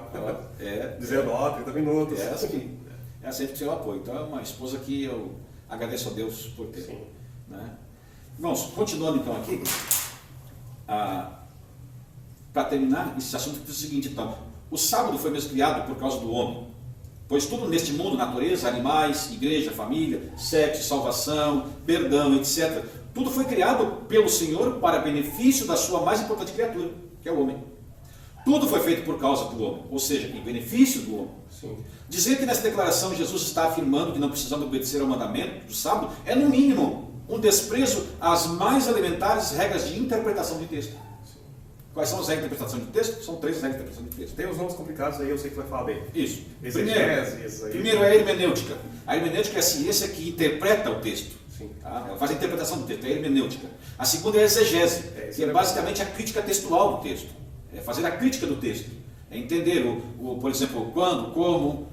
Dizendo, ó, 30 minutos. É essa sempre que eu apoio. Então é uma esposa que eu agradeço a Deus por ter. Sim. Né? Irmãos, continuando então aqui, para terminar esse assunto, é o seguinte então. O sábado foi mesmo criado por causa do homem, pois tudo neste mundo, natureza, animais, igreja, família, sexo, salvação, perdão, etc. Tudo foi criado pelo Senhor para benefício da sua mais importante criatura, que é o homem. Tudo foi feito por causa do homem, ou seja, em benefício do homem. Sim. Dizer que nessa declaração Jesus está afirmando que não precisamos obedecer ao mandamento do sábado é, no mínimo, um desprezo às mais elementares regras de interpretação de texto. Quais são as regras de interpretação de texto? São 3 regras de interpretação de texto. Tem os nomes complicados aí, eu sei que vai falar bem. Isso. Exegese, Primeiro é a hermenêutica. A hermenêutica é a ciência que interpreta o texto. Sim. Tá? Ela faz a interpretação do texto, é a hermenêutica. A segunda é a exegese, que é basicamente a crítica textual do texto. É fazer a crítica do texto. É entender, por exemplo, quando, como,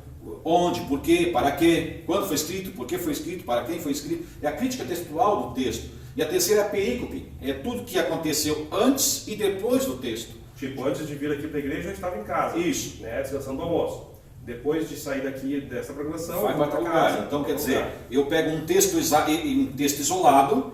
onde, por quê, para quê, quando foi escrito, por que foi escrito, para quem foi escrito. É a crítica textual do texto. E a terceira é a perícope, é tudo que aconteceu antes e depois do texto. Tipo, antes de vir aqui para a igreja, eu estava em casa. Isso. Né, descansando do almoço. Depois de sair daqui dessa programação, vai para casa. Então, quer dizer, eu pego um texto isolado,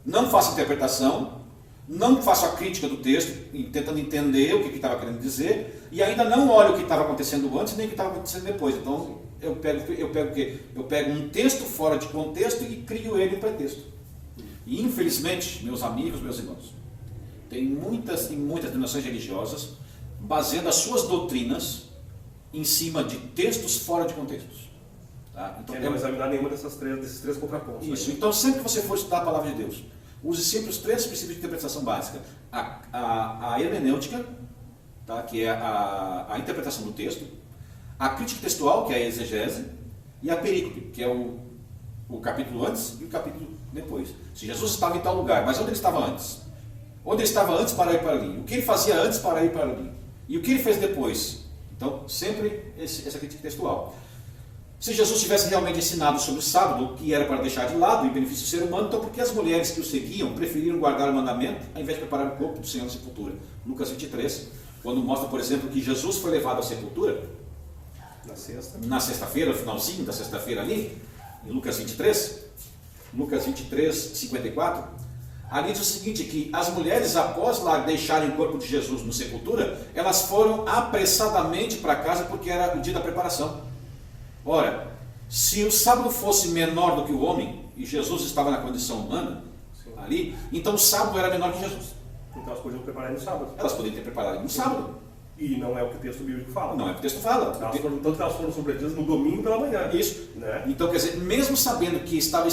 não faço interpretação, não faço a crítica do texto, tentando entender o que estava querendo dizer, e ainda não olho o que estava acontecendo antes nem o que estava acontecendo depois. Então, eu pego o quê? Eu pego um texto fora de contexto e crio ele em pretexto. E infelizmente, meus amigos, meus irmãos, tem muitas denominações religiosas baseando as suas doutrinas em cima de textos fora de contextos. Tá? Então, não examinar nenhuma desses 3 contrapontos. Isso. Aí. Então, sempre que você for estudar a palavra de Deus, use sempre os 3 princípios de interpretação básica. A hermenêutica, tá? Que é a interpretação do texto, a crítica textual, que é a exegese, e a perícope, que é o capítulo antes e o capítulo depois. Se Jesus estava em tal lugar, mas onde ele estava antes? Onde ele estava antes para ir para ali? O que ele fazia antes para ir para ali? E o que ele fez depois? Então, sempre essa crítica textual. Se Jesus tivesse realmente ensinado sobre o sábado, o que era para deixar de lado em benefício do ser humano, então por que as mulheres que o seguiam preferiram guardar o mandamento ao invés de preparar o corpo do Senhor na sepultura? Lucas 23, quando mostra, por exemplo, que Jesus foi levado à sepultura, na sexta-feira, no finalzinho da sexta-feira ali, em Lucas 23, 54, ali diz o seguinte, que as mulheres, após lá deixarem o corpo de Jesus no sepultura, elas foram apressadamente para casa porque era o dia da preparação. Ora, se o sábado fosse menor do que o homem, e Jesus estava na condição humana, ali, então o sábado era menor que Jesus. Então elas podiam preparar no sábado. Elas poderiam ter preparado no sábado. E não é o que o texto bíblico fala. Não é o que o texto fala. Tanto que elas foram sobretuas no domingo pela manhã. Isso. Né? Então, quer dizer, mesmo sabendo que estavam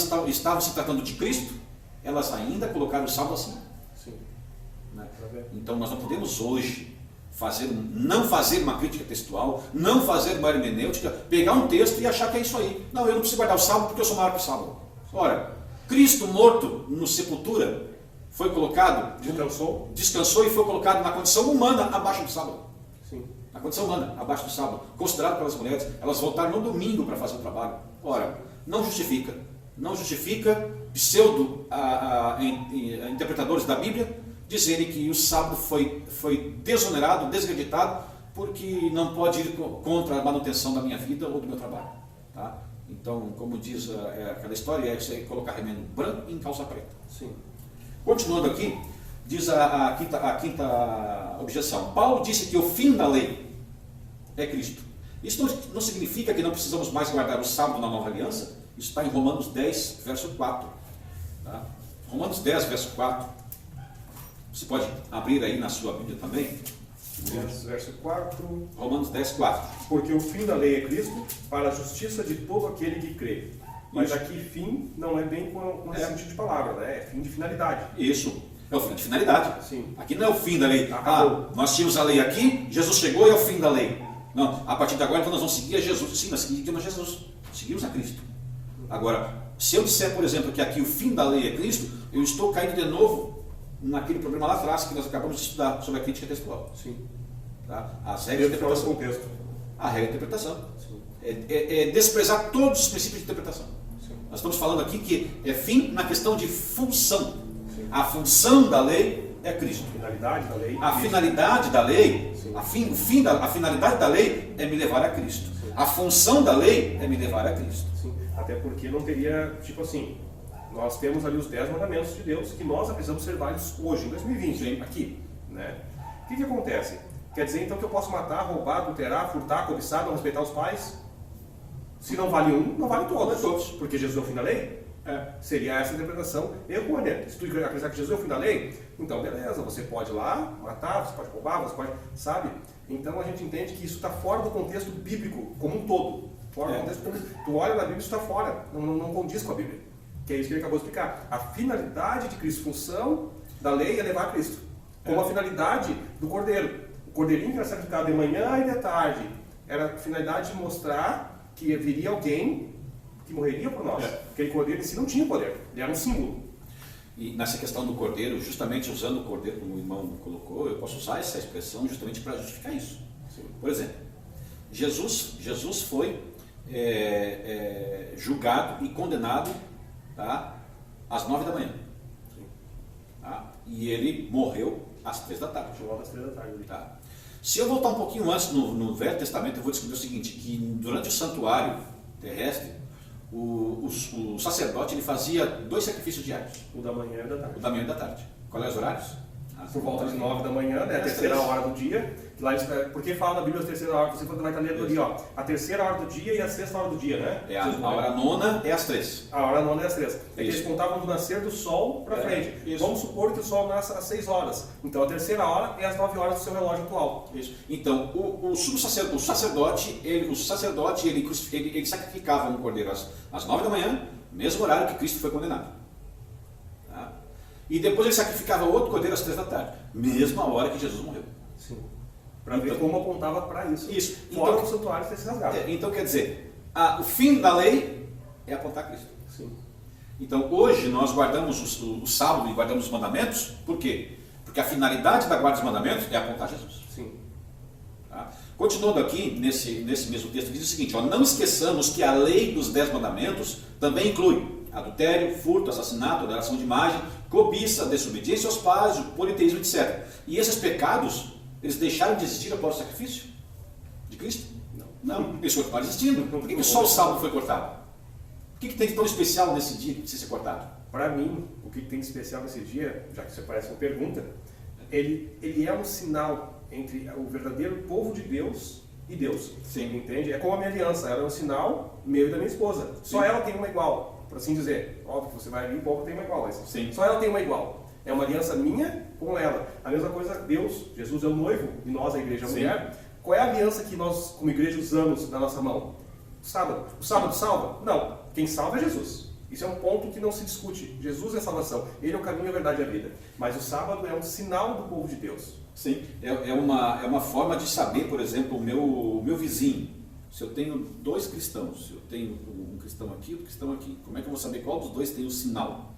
se tratando de Cristo, elas ainda colocaram o sábado assim. Sim. Né? Então, nós não podemos hoje não fazer uma crítica textual, não fazer uma hermenêutica, pegar um texto e achar que é isso aí. Não, eu não preciso guardar o sábado porque eu sou maior que o sábado. Ora, Cristo morto no sepultura foi colocado, descansou e foi colocado na condição humana abaixo do sábado. Sim. Na condição humana abaixo do sábado, considerado pelas mulheres, elas voltaram no domingo para fazer o trabalho. Ora, não justifica pseudo interpretadores da Bíblia dizerem que o sábado foi desonerado, desacreditado, porque não pode ir contra a manutenção da minha vida ou do meu trabalho. Tá? Então, como diz aquela história, é você colocar remendo branco em calça preta. Sim. Continuando aqui, diz a quinta objeção. Paulo disse que o fim da lei é Cristo. Isso não significa que não precisamos mais guardar o sábado na nova aliança. Isso está em Romanos 10, verso 4. Tá? Romanos 10, verso 4. Você pode abrir aí na sua Bíblia também. Verso 4. Romanos 10, 4. Porque o fim da lei é Cristo, para a justiça de todo aquele que crê. Mas Isso. aqui fim não é bem com esse sentido de palavra, né? É fim de finalidade. Isso. É o fim de finalidade. Sim. Aqui não é o fim da lei. Acabou. Nós tínhamos a lei aqui, Jesus chegou e é o fim da lei. Não, a partir de agora então nós vamos seguir a Jesus. Sim, nós seguimos a Jesus. Seguimos a Cristo. Agora, se eu disser, por exemplo, que aqui o fim da lei é Cristo, eu estou caindo de novo naquele problema lá atrás que nós acabamos de estudar sobre a crítica textual. Sim. Tá? As regras de interpretação. Contexto. A regra de interpretação. É desprezar todos os princípios de interpretação. Sim. Nós estamos falando aqui que é fim na questão de função. Sim. A função da lei é Cristo. A finalidade da lei. A finalidade da lei, Sim. a finalidade da lei é me levar a Cristo. Sim. A função da lei é me levar a Cristo. Sim. Até porque não teria, tipo assim, nós temos ali os 10 mandamentos de Deus que nós precisamos ser válidos hoje, em 2020, Sim. aqui. Né? O que acontece? Quer dizer então que eu posso matar, roubar, adulterar, furtar, cobiçar, não respeitar os pais? Se não vale um, não vale todos. Todos. Porque Jesus é o fim da lei? Seria essa a interpretação errônea. Se tu acreditar que Jesus é o fim da lei, então beleza, você pode ir lá, matar, você pode roubar, você pode, sabe? Então a gente entende que isso está fora do contexto bíblico como um todo. Fora do contexto como tu olha na Bíblia, isso está fora, não condiz com a Bíblia. Que é isso que ele acabou de explicar. A finalidade de Cristo, função da lei é levar a Cristo. Como a finalidade do cordeiro. O cordeirinho que era sacrificado de manhã e de tarde era a finalidade de mostrar que viria alguém que morreria por nós. Aquele cordeiro em si não tinha poder, ele era um símbolo. E nessa questão do cordeiro, justamente usando o cordeiro como o irmão colocou, eu posso usar essa expressão justamente para justificar isso. Sim. Por exemplo, Jesus foi julgado e condenado, tá, às 9 da manhã. Tá? E ele morreu às 3 da tarde. Às 3 da tarde. Tá? Se eu voltar um pouquinho antes no Velho Testamento, eu vou descobrir o seguinte, que durante o santuário terrestre, o sacerdote ele fazia 2 sacrifícios diários. O da manhã e da tarde. O da manhã e da tarde. Quais eram os horários? Por volta de 9 da manhã, né, a terceira hora do dia. Lá, porque fala na Bíblia a terceira hora, você vai estar lendo ali, ó, a terceira hora do dia e a sexta hora do dia, né? A hora nona é às 3. A hora nona é às 3. É que Isso. eles contavam do nascer do sol para frente. Isso. Vamos supor que o sol nasce às 6 horas. Então a terceira hora é às 9 horas do seu relógio atual. Isso. Então, o sacerdote ele sacrificava um cordeiro às 9 da manhã, mesmo horário que Cristo foi condenado. Tá? E depois ele sacrificava outro cordeiro às 3 da tarde, mesma hora que Jesus morreu. Sim. Para ver como apontava para isso. Isso. Fora Então, o santuário ter se rasgado. Então quer dizer, o fim da lei é apontar a Cristo. Sim. Então hoje nós guardamos o sábado e guardamos os mandamentos, por quê? Porque a finalidade da guarda dos mandamentos é apontar Jesus. Sim. Tá? Continuando aqui, nesse mesmo texto, diz o seguinte, ó, não esqueçamos que a lei dos 10 mandamentos também inclui adultério, furto, assassinato, adoração de imagem, cobiça, desobediência aos pais, o politeísmo, etc. E esses pecados, eles deixaram de existir após o sacrifício de Cristo? Não, eles continuaram existindo. Por que só o sábado foi cortado? O que tem de tão especial nesse dia que precisa ser cortado? Para mim, o que tem de especial nesse dia, já que isso parece uma pergunta, ele é um sinal entre o verdadeiro povo de Deus e Deus. Sim. Entende? É como a minha aliança, ela é um sinal meu e da minha esposa. Só Sim. ela tem uma igual, por assim dizer. Óbvio que você vai ali e o povo tem uma igual, mas Sim. só ela tem uma igual. É uma aliança minha com ela. A mesma coisa, Deus, Jesus é o noivo e nós, a igreja, a Sim. mulher. Qual é a aliança que nós, como igreja, usamos na nossa mão? O sábado. O sábado salva? Não. Quem salva é Jesus. Isso é um ponto que não se discute. Jesus é a salvação. Ele é o caminho, a verdade e a vida. Mas o sábado é um sinal do povo de Deus. Sim, é uma forma de saber, por exemplo, o meu vizinho. Se eu tenho dois cristãos, eu tenho um cristão aqui e outro cristão aqui, como é que eu vou saber qual dos dois tem o sinal?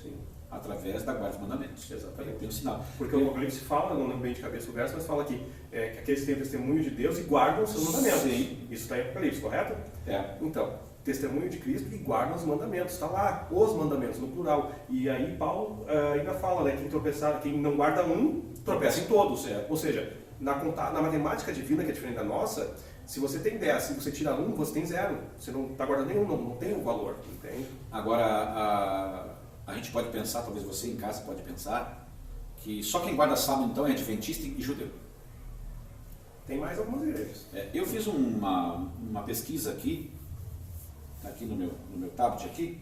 Sim. Através da guarda dos mandamentos. Exatamente. Tem o sinal. Porque o Apocalipse fala, não lembro bem de cabeça o verso, mas fala que aqueles que têm o testemunho de Deus e guardam os seus mandamentos. Sim. Isso está em Apocalipse, correto? É. Então, testemunho de Cristo e guardam os mandamentos. Está lá, os mandamentos, no plural. E aí Paulo ainda fala, né, quem não guarda um, tropeça em todos. Ou seja, na matemática divina, que é diferente da nossa, se você tem 10, se você tira um, você tem 0. Você não está guardando nenhum, não tem o valor. Entende? Agora, a gente pode pensar, talvez você em casa pode pensar, que só quem guarda sábado então é adventista e judeu. Tem mais algumas igrejas. Eu fiz uma pesquisa aqui no meu tablet aqui,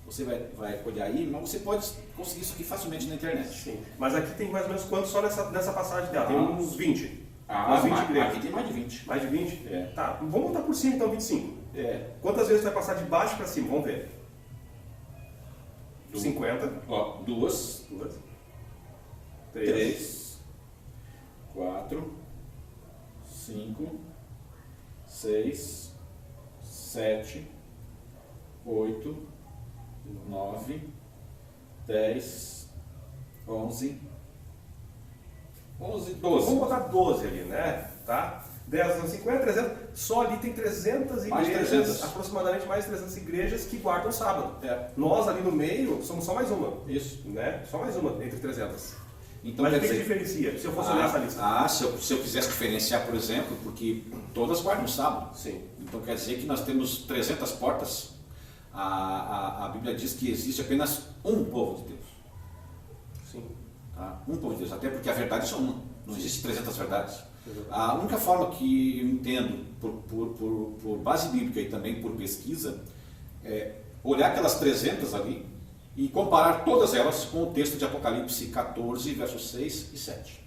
você vai olhar aí, mas você pode conseguir isso aqui facilmente na internet. Sim, mas aqui tem mais ou menos quanto só nessa passagem dela? Tem uns 20. Umas 20 igrejas. Aqui tem mais de 20. Mais de 20? É. Tá, vamos botar por cima então 25. Quantas vezes vai passar de baixo para cima? Vamos ver. 50. Ó, 2, 3, 4, 5, 6, 7, 8, 9, 10, 11, 12. Vamos botar 12 ali, né? Tá? 10, 50, 300. Só ali tem 300 mais igrejas, 300. aproximadamente mais 300 igrejas que guardam o sábado. É. Nós ali no meio somos só mais uma. Isso. Né? Só mais uma entre 300. Então, mas o que dizer, diferencia? Se eu fosse olhar essa lista. Se eu quisesse diferenciar, por exemplo, porque todas guardam o sábado. Sim. Então quer dizer que nós temos 300 portas. A Bíblia diz que existe apenas um povo de Deus. Sim. Tá? Um povo de Deus, até porque a verdade é só uma. Não existe 300 verdades. A única forma que eu entendo, por base bíblica e também por pesquisa, é olhar aquelas 300 ali e comparar todas elas com o texto de Apocalipse 14, versos 6 e 7.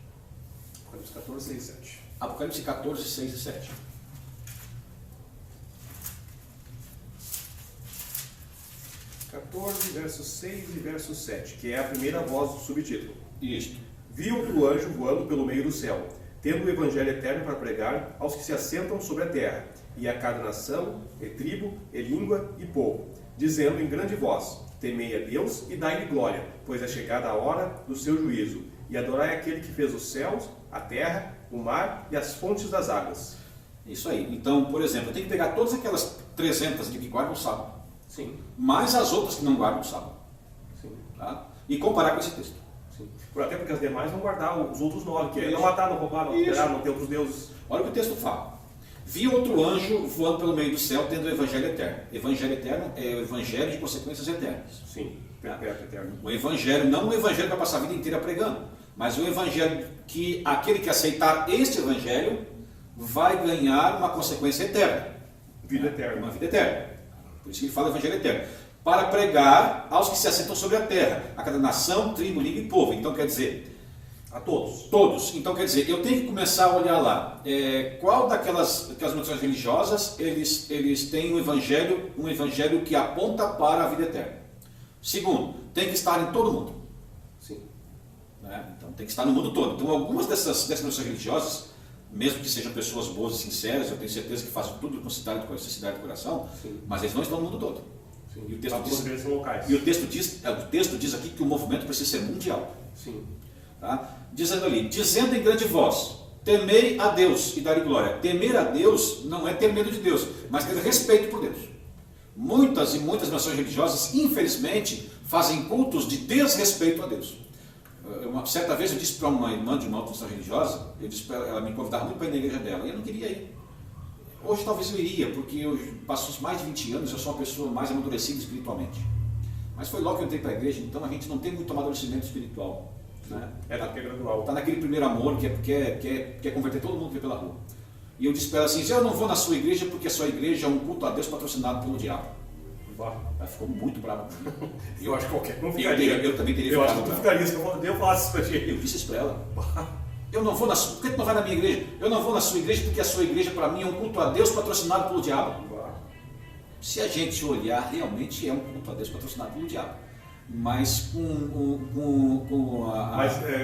Apocalipse 14, 6 e 7. Apocalipse 14, 6 e 7. Verso 6 e verso 7, que é a primeira voz do subtítulo. Isto. Vi outro anjo voando pelo meio do céu, tendo o evangelho eterno para pregar aos que se assentam sobre a terra, e a cada nação, e tribo, e língua, e povo, dizendo em grande voz: temei a Deus e dai-lhe glória, pois é chegada a hora do seu juízo, e adorai aquele que fez os céus, a terra, o mar e as fontes das águas. Isso aí. Então, por exemplo, eu tenho que pegar todas aquelas 300 de que guardam o sábado, Sim. mais as outras que não guardam o sábado. Sim. Tá? E comparar com esse texto. Sim. Até porque as demais vão guardar os outros 9, que é não matar, não roubar, não adulterar, não ter outros deuses. Olha o que o texto fala. Vi outro anjo voando pelo meio do céu, tendo o evangelho eterno. Evangelho eterno é o evangelho de consequências eternas. Sim, perpétuo, eterno. O evangelho, não o evangelho para passar a vida inteira pregando, mas o evangelho que aquele que aceitar este evangelho vai ganhar uma consequência eterna. Vida eterna. Uma vida eterna. Por isso que ele fala evangelho eterno. Para pregar aos que se assentam sobre a terra, a cada nação, tribo, língua e povo. Então quer dizer, a todos. Todos. Então quer dizer, eu tenho que começar a olhar lá, qual daquelas nações religiosas eles têm um evangelho que aponta para a vida eterna. Segundo, tem que estar em todo mundo. Sim. Né? Então tem que estar no mundo todo. Então algumas dessas nações religiosas, mesmo que sejam pessoas boas e sinceras, eu tenho certeza que fazem tudo com sinceridade do coração, sim, mas eles não estão no mundo todo. Sim. E o texto diz, são locais. E o texto diz aqui que o movimento precisa ser mundial. Sim. Tá? Dizendo em grande voz: temei a Deus e dai-lhe glória. Temer a Deus não é ter medo de Deus, mas ter respeito por Deus. Muitas e muitas nações religiosas, infelizmente, fazem cultos de desrespeito a Deus. Uma certa vez eu disse para uma irmã de uma outra nação religiosa, eu disse para ela me convidava muito para ir na igreja dela, e eu não queria ir. Hoje talvez eu iria, porque eu passo mais de 20 anos, eu sou uma pessoa mais amadurecida espiritualmente. Mas foi logo que eu entrei para a igreja, então a gente não tem muito amadurecimento espiritual. Né? Porque é gradual. Está naquele primeiro amor que quer converter todo mundo que vê pela rua. E eu disse para ela assim: eu não vou na sua igreja porque a sua igreja é um culto a Deus patrocinado pelo diabo. Ela ficou muito brava comigo. Eu acho que qualquer um ficaria. Eu também teria ficado. Eu acho que tu ficaria, se eu falasse isso para ti. Eu disse isso para ela. Eu não vou na sua. Por que tu não vai na minha igreja? Eu não vou na sua igreja porque a sua igreja para mim é um culto a Deus patrocinado pelo diabo. Se a gente olhar, realmente é um culto a Deus patrocinado pelo diabo. mas Mas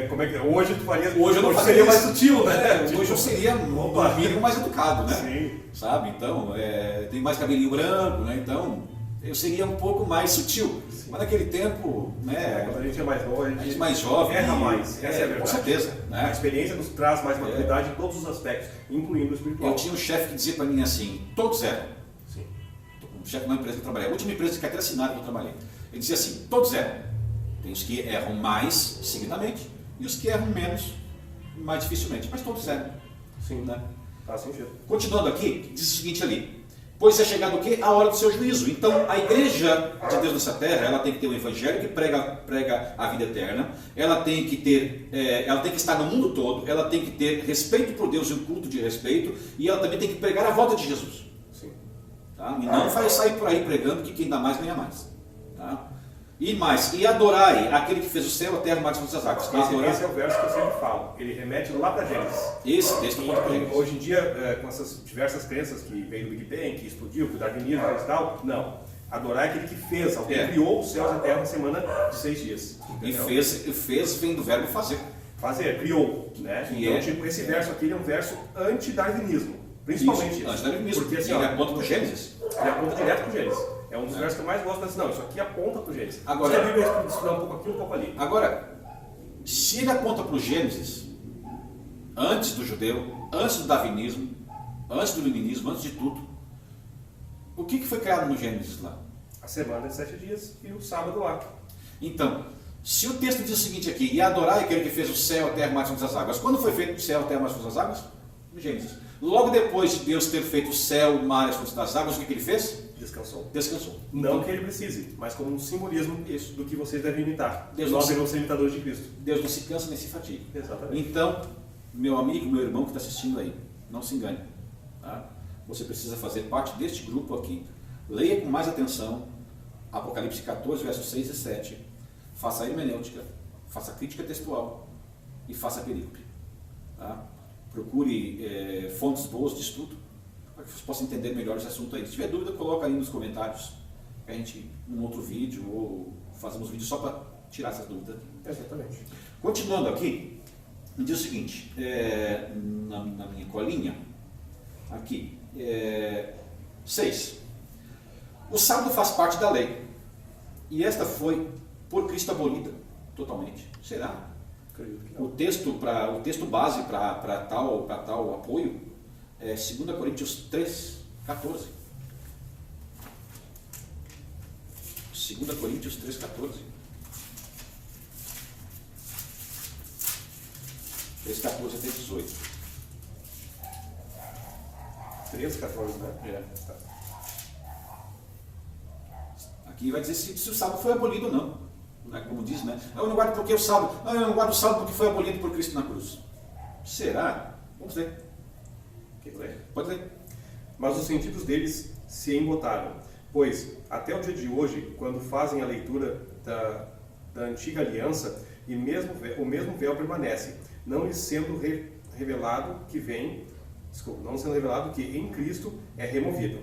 como é que hoje tu faria? Hoje eu não faria seria isso. mais sutil, né? Hoje eu seria Opa. no mínimo mais educado, né? Sim. Sabe? Então, tem mais cabelinho branco, né? Então, eu seria um pouco mais sutil. Sim. Mas naquele tempo, né? Quando a gente é mais novo, A gente é mais jovem. erra e- mais. Essa é a verdade. Com certeza. A Né? experiência nos traz mais maturidade em todos os aspectos, incluindo o espiritual. Eu tinha um chefe que dizia para mim assim, todos eram. Sim. Um chefe de uma empresa que eu trabalhei, a última empresa de carteira assinada que eu trabalhei. Ele dizia assim, todos erram. Tem os que erram mais seguidamente e os que erram menos, mais dificilmente. Mas todos erram. Sim. Né? Faz sentido. Continuando aqui, diz o seguinte ali. Pois é chegado o quê? A hora do seu juízo. Então, a igreja de Deus nessa terra, ela tem que ter um evangelho que prega a vida eterna. Ela tem que ter, ela tem que estar no mundo todo. Ela tem que ter respeito por Deus e um culto de respeito. E ela também tem que pregar a volta de Jesus. Sim. Tá? E não vai sair por aí pregando que quem dá mais ganha mais. Tá? E mais, e adorai aquele que fez o céu, a terra, o mar e todas as águas. Esse é o verso que eu sempre falo. Ele remete lá para Gênesis. Esse texto é muito perigoso. Hoje em dia, com essas diversas crenças que veio do Big Bang, que explodiu, que o darwinismo e tal, não. Adorar aquele que fez, alguém criou os céus e a terra na semana de 6 dias. E Entendeu? fez vem do verbo fazer. Fazer, criou. Né? Que Então, é- tipo, esse verso aqui ele é um verso anti-darwinismo. Principalmente isso. Antes da mesmo. Porque assim, Ele ó, aponta para o Gênesis. ele aponta direto para o Gênesis. É um dos versos que eu mais gosto, mas não, isso aqui aponta para o Gênesis. Agora- Se a Bíblia estudar um pouco aqui, um pouco ali. Agora, se ele aponta para o Gênesis, antes do judeu, antes do darwinismo, antes do leninismo, antes de tudo, o que foi criado no Gênesis lá? A semana de 7 dias e o sábado lá. Então, se o texto diz o seguinte aqui, e adorar aquele que fez o céu, a terra, o mar e todas as águas. Quando foi feito o céu, a terra, o mar e todas as águas? No Gênesis. Logo depois de Deus ter feito o céu, o mar e todas as águas, o que ele fez? Descansou. Descansou. Não que ele precise, mas como um simbolismo do que vocês devem imitar. Deus Nós não- devemos ser imitadores de Cristo. Deus não se cansa nem se fatiga. Exatamente. Então, meu amigo, meu irmão que está assistindo aí, não se engane. Tá? Você precisa fazer parte deste grupo aqui. Leia com mais atenção Apocalipse 14, versos 6 e 7. Faça a hermenêutica, faça a crítica textual e faça a perícope. Tá? Procure fontes boas de estudo para que você possa entender melhor esse assunto aí. Se tiver dúvida, coloca aí nos comentários. A gente, um outro vídeo ou fazemos vídeo só para tirar essas dúvidas. Exatamente. Continuando aqui, me diz o seguinte, na minha colinha, aqui, 6. O sábado faz parte da lei, e esta foi por Cristo abolida, totalmente. Será? Acredito que não. O texto base para tal apoio é 2 Coríntios 3, 14. 2 Coríntios 3, 14. 3,14 até 18. 3,14, né? É. Tá. Aqui vai dizer se o sábado foi abolido ou não. Né? Como diz, né? Eu não guardo porque o sábado. Não, eu não guardo o sábado porque foi abolido por Cristo na cruz. Será? Vamos ler. Quer ler? Pode ler. Mas os sentidos deles se embotaram, pois até o dia de hoje, quando fazem a leitura da antiga aliança, e mesmo o mesmo véu permanece, não lhes sendo revelado que em Cristo é removido.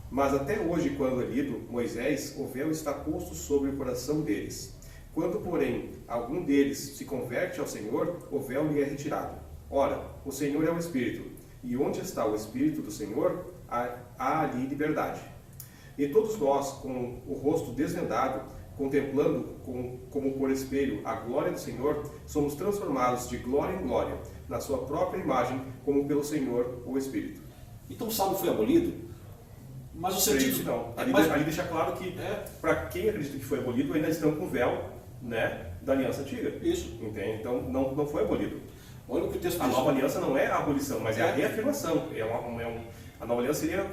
Mas até hoje, quando é lido Moisés, o véu está posto sobre o coração deles. Quando, porém, algum deles se converte ao Senhor, o véu lhe é retirado. Ora, o Senhor é o Espírito, e onde está o Espírito do Senhor, há ali liberdade. E todos nós, com o rosto desvendado, contemplando como por espelho a glória do Senhor, somos transformados de glória em glória, na sua própria imagem, como pelo Senhor, o Espírito. Então o sábado foi abolido, mas o sentido. Não. Ali, Mas- ali deixa claro que, para quem acredita que foi abolido, ainda estão com o véu, né, da aliança antiga. Isso. Entende? Então não foi abolido. Olha o que o texto A diz. nova aliança não é a abolição, mas é a reafirmação. A nova aliança seria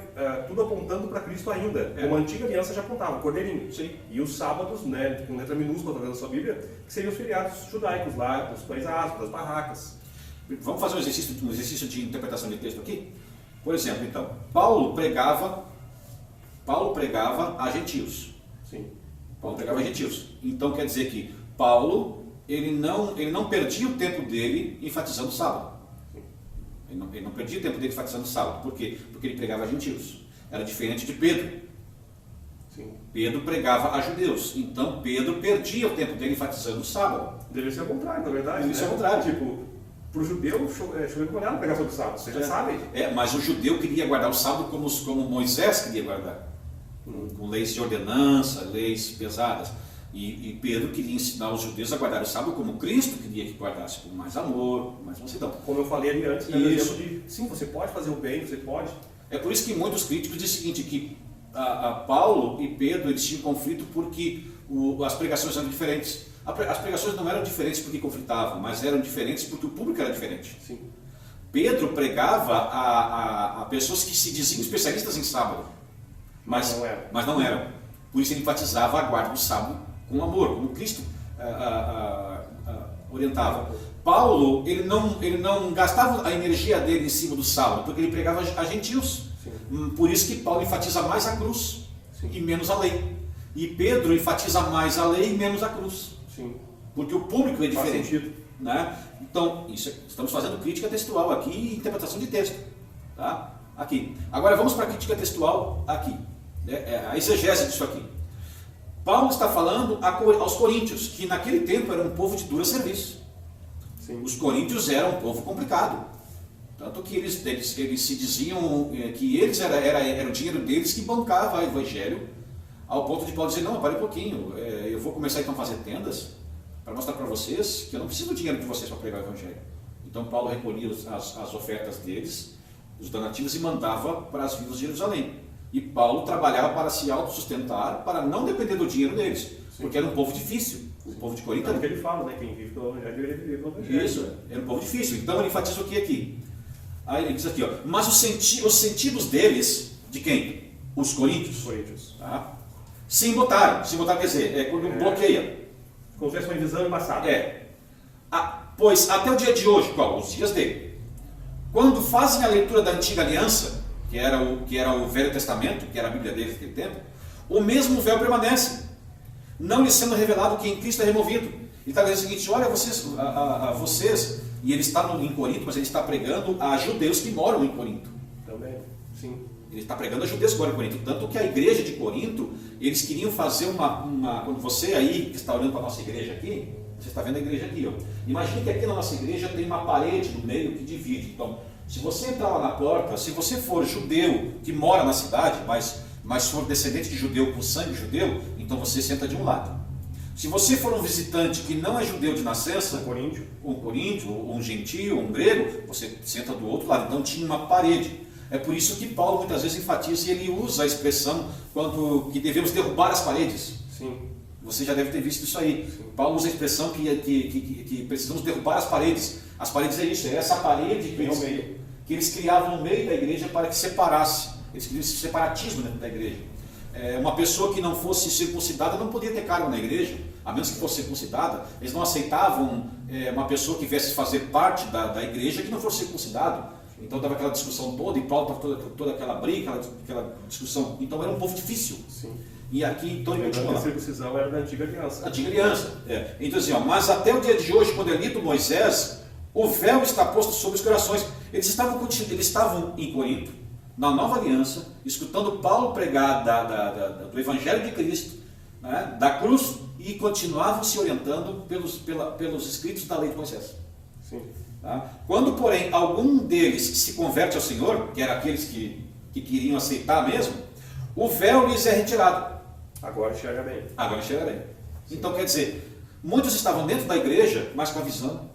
tudo apontando para Cristo ainda, como a antiga aliança já apontava, o cordeirinho. Sim. E os sábados, né, com letra minúscula, talvez na sua Bíblia, que seriam os feriados judaicos lá, dos pães asmos, das barracas. Vamos fazer um exercício de interpretação de texto aqui? Por exemplo, então, Paulo pregava a gentios. Sim. Paulo pregava a gentios. Então quer dizer que Paulo, ele não perdia o tempo dele enfatizando o sábado. Ele não perdia o tempo dele enfatizando o sábado. Por quê? Porque ele pregava a gentios. Era diferente de Pedro. Sim. Pedro pregava a judeus. Então Pedro perdia o tempo dele enfatizando o sábado. Deve ser o contrário, na verdade. Deve ser o contrário. Tipo, para o judeu, choveu molhado pegar sobre o sábado, vocês já sabem. Mas o judeu queria guardar o sábado como Moisés queria guardar. Com leis de ordenança, leis pesadas. E Pedro queria ensinar os judeus a guardar o sábado como Cristo queria que guardasse, com mais amor, com mais mansidão. Como eu falei ali antes, Isso. sim, você pode fazer o bem, você pode. É por isso que muitos críticos dizem o seguinte, que Paulo e Pedro eles tinham conflito porque as pregações eram diferentes. As pregações não eram diferentes porque conflitavam, mas eram diferentes porque o público era diferente. Sim. Pedro pregava a pessoas que se diziam especialistas em sábado, mas não eram. Por isso ele enfatizava a guarda do sábado com amor, como Cristo orientava. Paulo, ele não gastava a energia dele em cima do sábado, porque ele pregava a gentios. Sim. Por isso que Paulo enfatiza mais a cruz. Sim. E menos a lei. E Pedro enfatiza mais a lei e menos a cruz. Sim. Porque o público é diferente. Faz sentido. Né? Então, estamos fazendo crítica textual aqui e interpretação de texto. Tá? Aqui. Agora vamos para a crítica textual aqui. A exegese disso aqui. Paulo está falando aos coríntios, que naquele tempo era um povo de dura serviço. Sim. Os coríntios eram um povo complicado. Tanto que eles se diziam que era o dinheiro deles que bancava o evangelho, ao ponto de Paulo dizer, não, pare um pouquinho, eu vou começar então a fazer tendas, para mostrar para vocês que eu não preciso do dinheiro de vocês para pregar o evangelho. Então Paulo recolhia as ofertas deles, os donativos, e mandava para as vilas de Jerusalém. E Paulo trabalhava para se autossustentar, para não depender do dinheiro deles. Sim. Porque era um povo difícil. O povo de Corinto era... que ele fala, né? Quem vive pelo evangelho deveria viver pelo evangelho. Isso, era um povo difícil. Então ele enfatiza o que aqui? Aí ele diz aqui, ó, mas os sentidos deles, de quem? Os coríntios. Tá? Se embotaram quer dizer, quando bloqueia. Como se fosse uma visão embaçada. Pois até o dia de hoje, qual? Os dias dele. Quando fazem a leitura da antiga aliança, que era o Velho Testamento, que era a Bíblia deles naquele tempo, o mesmo véu permanece, não lhe sendo revelado que em Cristo é removido. Ele está dizendo o seguinte, olha, vocês, e ele está em Corinto, mas ele está pregando a judeus que moram em Corinto. Também, sim. Ele está pregando a judeus que moram em Corinto. Tanto que a igreja de Corinto, eles queriam fazer quando você aí, que está olhando para a nossa igreja aqui, você está vendo a igreja aqui, ó. Imagine que aqui na nossa igreja tem uma parede no meio que divide. Então, se você entrar lá na porta, se você for judeu que mora na cidade, mas for descendente de judeu com sangue judeu, então você senta de um lado. Se você for um visitante que não é judeu de nascença, um coríntio, um gentio, um grego, você senta do outro lado. Então tinha uma parede. É por isso que Paulo muitas vezes enfatiza e ele usa a expressão que devemos derrubar as paredes. Sim. Você já deve ter visto isso aí. Sim. Paulo usa a expressão que precisamos derrubar as paredes. As paredes é isso, é essa parede que eles criavam no meio da igreja para que separasse. Eles queriam esse separatismo dentro da igreja. Uma pessoa que não fosse circuncidada não podia ter cargo na igreja, a menos que fosse circuncidada. Eles não aceitavam uma pessoa que viesse fazer parte da igreja que não fosse circuncidado. Então dava aquela discussão toda, e Paulo estava toda aquela briga, aquela discussão. Então era um povo difícil. Sim. E aqui, então, ele continua. A circuncisão era da antiga aliança. Antiga aliança. Então assim, mas até o dia de hoje, quando é lido Moisés, o véu está posto sobre os corações. Eles estavam em Corinto, na nova aliança, escutando Paulo pregar do Evangelho de Cristo, né, da cruz, e continuavam se orientando pelos escritos da lei de Moisés. Sim. Tá? Quando, porém, algum deles se converte ao Senhor, que eram aqueles que queriam aceitar mesmo, o véu lhes é retirado. Agora enxerga bem. Então, quer dizer, muitos estavam dentro da igreja, mas com a visão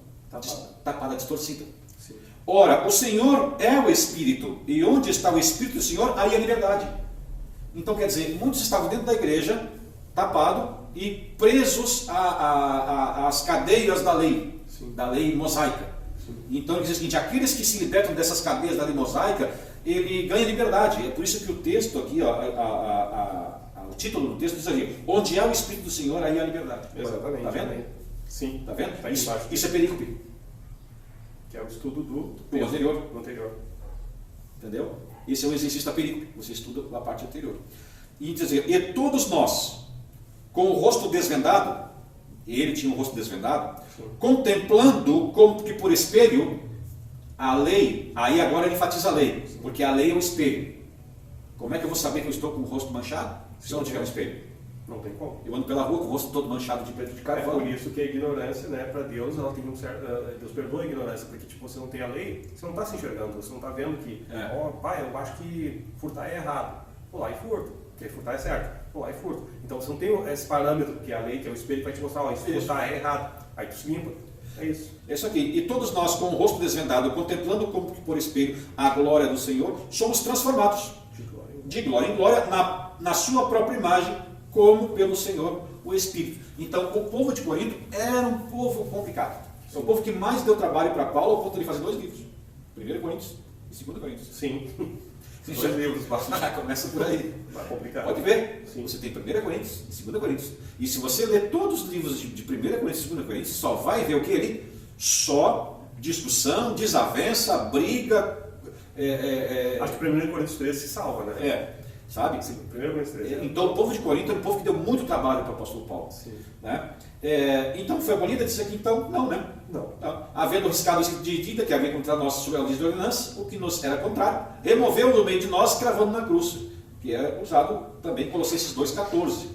tapada, distorcida. Sim. Ora, o Senhor é o Espírito, e onde está o Espírito do Senhor, aí a liberdade. Então, quer dizer, muitos estavam dentro da igreja, tapado e presos às cadeias da lei, da lei mosaica. Sim. Então, ele diz o seguinte, aqueles que se libertam dessas cadeias da lei mosaica, ele ganha liberdade. É por isso que o texto aqui, o título do texto diz ali, onde é o Espírito do Senhor, aí há a liberdade. Exatamente. Está vendo? Sim. Está vendo? Tá Isso é perícope. Que é o estudo do anterior. Entendeu? Esse é o exercício da perícope. Você estuda a parte anterior. E diz assim, e todos nós, com o rosto desvendado, ele tinha um rosto desvendado, contemplando como que por espelho a lei, aí agora ele enfatiza a lei, porque a lei é o espelho. Como é que eu vou saber que eu estou com o rosto manchado? Se eu não tiver um espelho. Não tem como. Eu ando pela rua com o rosto todo manchado de preto de É carvão. por isso que a ignorância, né, para Deus, ela tem um certo. Deus perdoa a ignorância, porque tipo, você não tem a lei, você não está se enxergando, você não está vendo que, pai, eu acho que furtar é errado. Vou lá e furto, porque furtar é certo. Vou lá e furto. Então você não tem esse parâmetro, que é a lei, que é o espelho, que vai te mostrar, isso furtar é errado. Aí tu se limpa. É isso. É isso aqui. E todos nós, com o rosto desvendado, contemplando como que por espelho a glória do Senhor, somos transformados de glória em glória na sua própria imagem, como pelo Senhor o Espírito. Então, o povo de Corinto era um povo complicado. É o povo que mais deu trabalho para Paulo ao ponto de fazer 2 livros. 1 Coríntios e 2 Coríntios. Sim. 2 livros, já começa por aí. Tá complicado. Pode ver? Sim. Você tem 1 Coríntios e 2 Coríntios. E se você ler todos os livros de 1 Coríntios e 2 Coríntios, só vai ver o que ali? Só discussão, desavença, briga. Acho que 1 Coríntios 13 se salva, né? Sabe? Sim, 1 Coríntios 13. Então o povo de Corinto era um povo que deu muito trabalho para o apóstolo Paulo. Sim. Né? Então foi abolida disso aqui? Então, não, né? Não. Havendo riscado de dita que havia contra nós sobre a lei de ordenança, o que nos era contrário, removeu do meio de nós, cravando na cruz, que é usado também em Colossenses 2,14.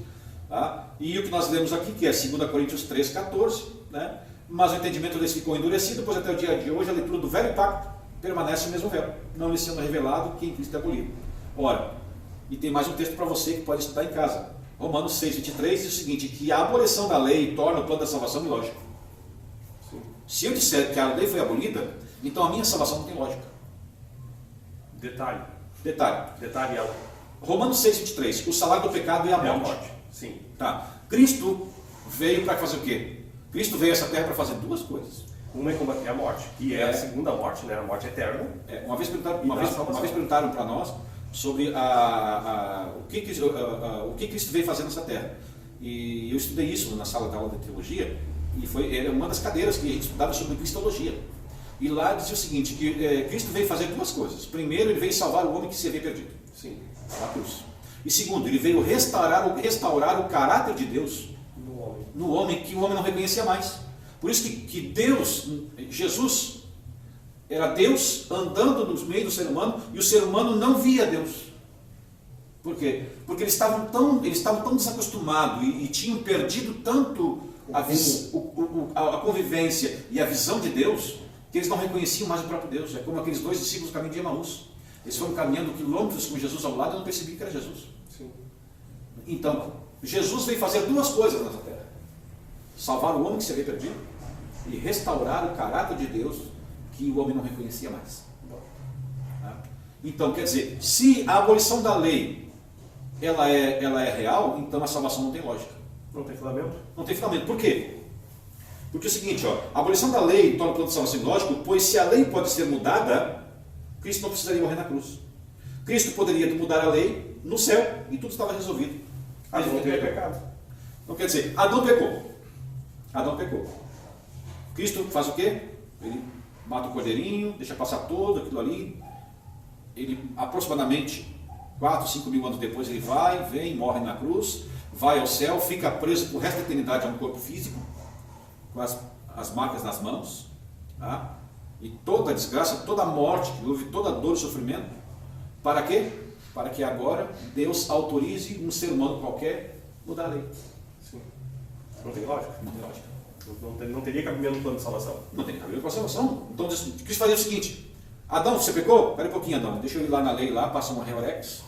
Tá? E o que nós lemos aqui, que é 2 Coríntios 3,14, né? Mas o entendimento deles ficou endurecido, pois até o dia de hoje a leitura do velho pacto permanece o mesmo véu, não lhe sendo revelado que em Cristo é abolido. Ora, e tem mais um texto para você que pode estudar em casa. Romanos 6,23 diz o seguinte, que a abolição da lei torna o plano da salvação ilógico. Sim. Se eu disser que a lei foi abolida, então a minha salvação não tem lógica. Detalhe algo. Romanos 6,23, o salário do pecado é a morte. Sim. Tá. Cristo veio para fazer o quê? Cristo veio a essa terra para fazer 2 coisas. Uma é combater a morte, que é a segunda morte, né? A morte eterna. Uma vez perguntaram para nós sobre o que Cristo veio fazer nessa terra. E eu estudei isso na sala da aula de teologia, e era uma das cadeiras que a gente estudava sobre cristologia. E lá dizia o seguinte, que Cristo veio fazer 2 coisas. Primeiro, ele veio salvar o homem que se havia perdido. Sim. Na cruz. E segundo, ele veio restaurar o caráter de Deus no homem, que o homem não reconhecia mais. Por isso que Deus, Jesus, era Deus andando no meio do ser humano e o ser humano não via Deus. Por quê? Porque eles estavam tão desacostumados e tinham perdido tanto a convivência e a visão de Deus que eles não reconheciam mais o próprio Deus. É como aqueles 2 discípulos do caminho de Emaús. Eles foram caminhando quilômetros com Jesus ao lado e não percebiam que era Jesus. Sim. Então, Jesus veio fazer 2 coisas nessa terra. Salvar o homem que se havia perdido e restaurar o caráter de Deus que o homem não reconhecia mais. Então, quer dizer, se a abolição da lei ela é real, então a salvação não tem lógica. Não tem fundamento? Não tem fundamento. Por quê? Porque é o seguinte, a abolição da lei torna o plano de salvação ilógico, pois se a lei pode ser mudada, Cristo não precisaria morrer na cruz. Cristo poderia mudar a lei no céu e tudo estava resolvido. Mas não teria pecado. Então quer dizer, Adão pecou. Cristo faz o quê? Ele mata o cordeirinho, deixa passar todo aquilo ali. Ele aproximadamente 4, 5 mil anos depois ele vem, morre na cruz, vai ao céu, fica preso por resto da eternidade a um corpo físico, com as marcas nas mãos, tá? E toda a desgraça, toda a morte que houve, toda a dor e sofrimento, para quê? Para que agora Deus autorize um ser humano qualquer mudar a lei. Sim. Não tem lógica? Não tem lógica. Não teria cabimento no plano de salvação. Não tem cabimento com a salvação. Então Cristo fazia o seguinte: Adão, você pecou? Espera um pouquinho, Adão. Deixa eu ir lá na lei, passa uma reorex.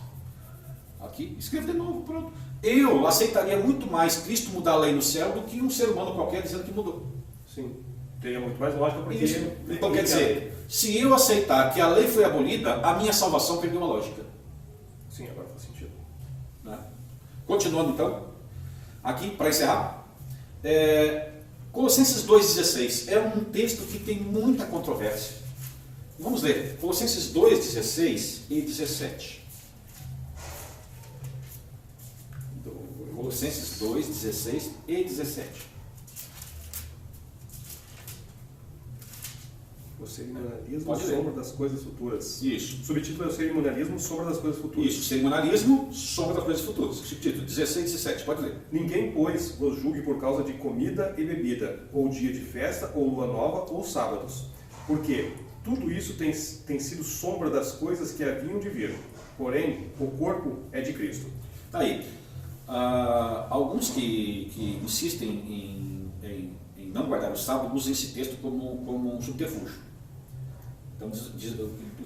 Aqui, escreva de novo, pronto. Eu aceitaria muito mais Cristo mudar a lei no céu do que um ser humano qualquer dizendo que mudou. Sim. Teria muito mais lógica porque... Isso. Então quer dizer, se eu aceitar que a lei foi abolida, a minha salvação perdeu a lógica. Sim, agora faz sentido. Né? Continuando então, aqui para encerrar, Colossenses 2,16 é um texto que tem muita controvérsia. Vamos ler, Colossenses 2,16 e 17. Colossenses 2,16 e 17. O cerimonialismo Pode ler. sombra das coisas futuras. Isso. O subtítulo é o cerimonialismo sombra das coisas futuras. Isso, cerimonialismo, sombra das coisas futuras. Subtítulo 16 e 17, pode ler. Ninguém, pois, vos julgue por causa de comida e bebida, ou dia de festa, ou lua nova, ou sábados. Porque tudo isso tem sido sombra das coisas que haviam de vir. Porém, o corpo é de Cristo. Tá aí. Alguns que insistem em não guardar o sábado usam esse texto como um subterfúgio. Então o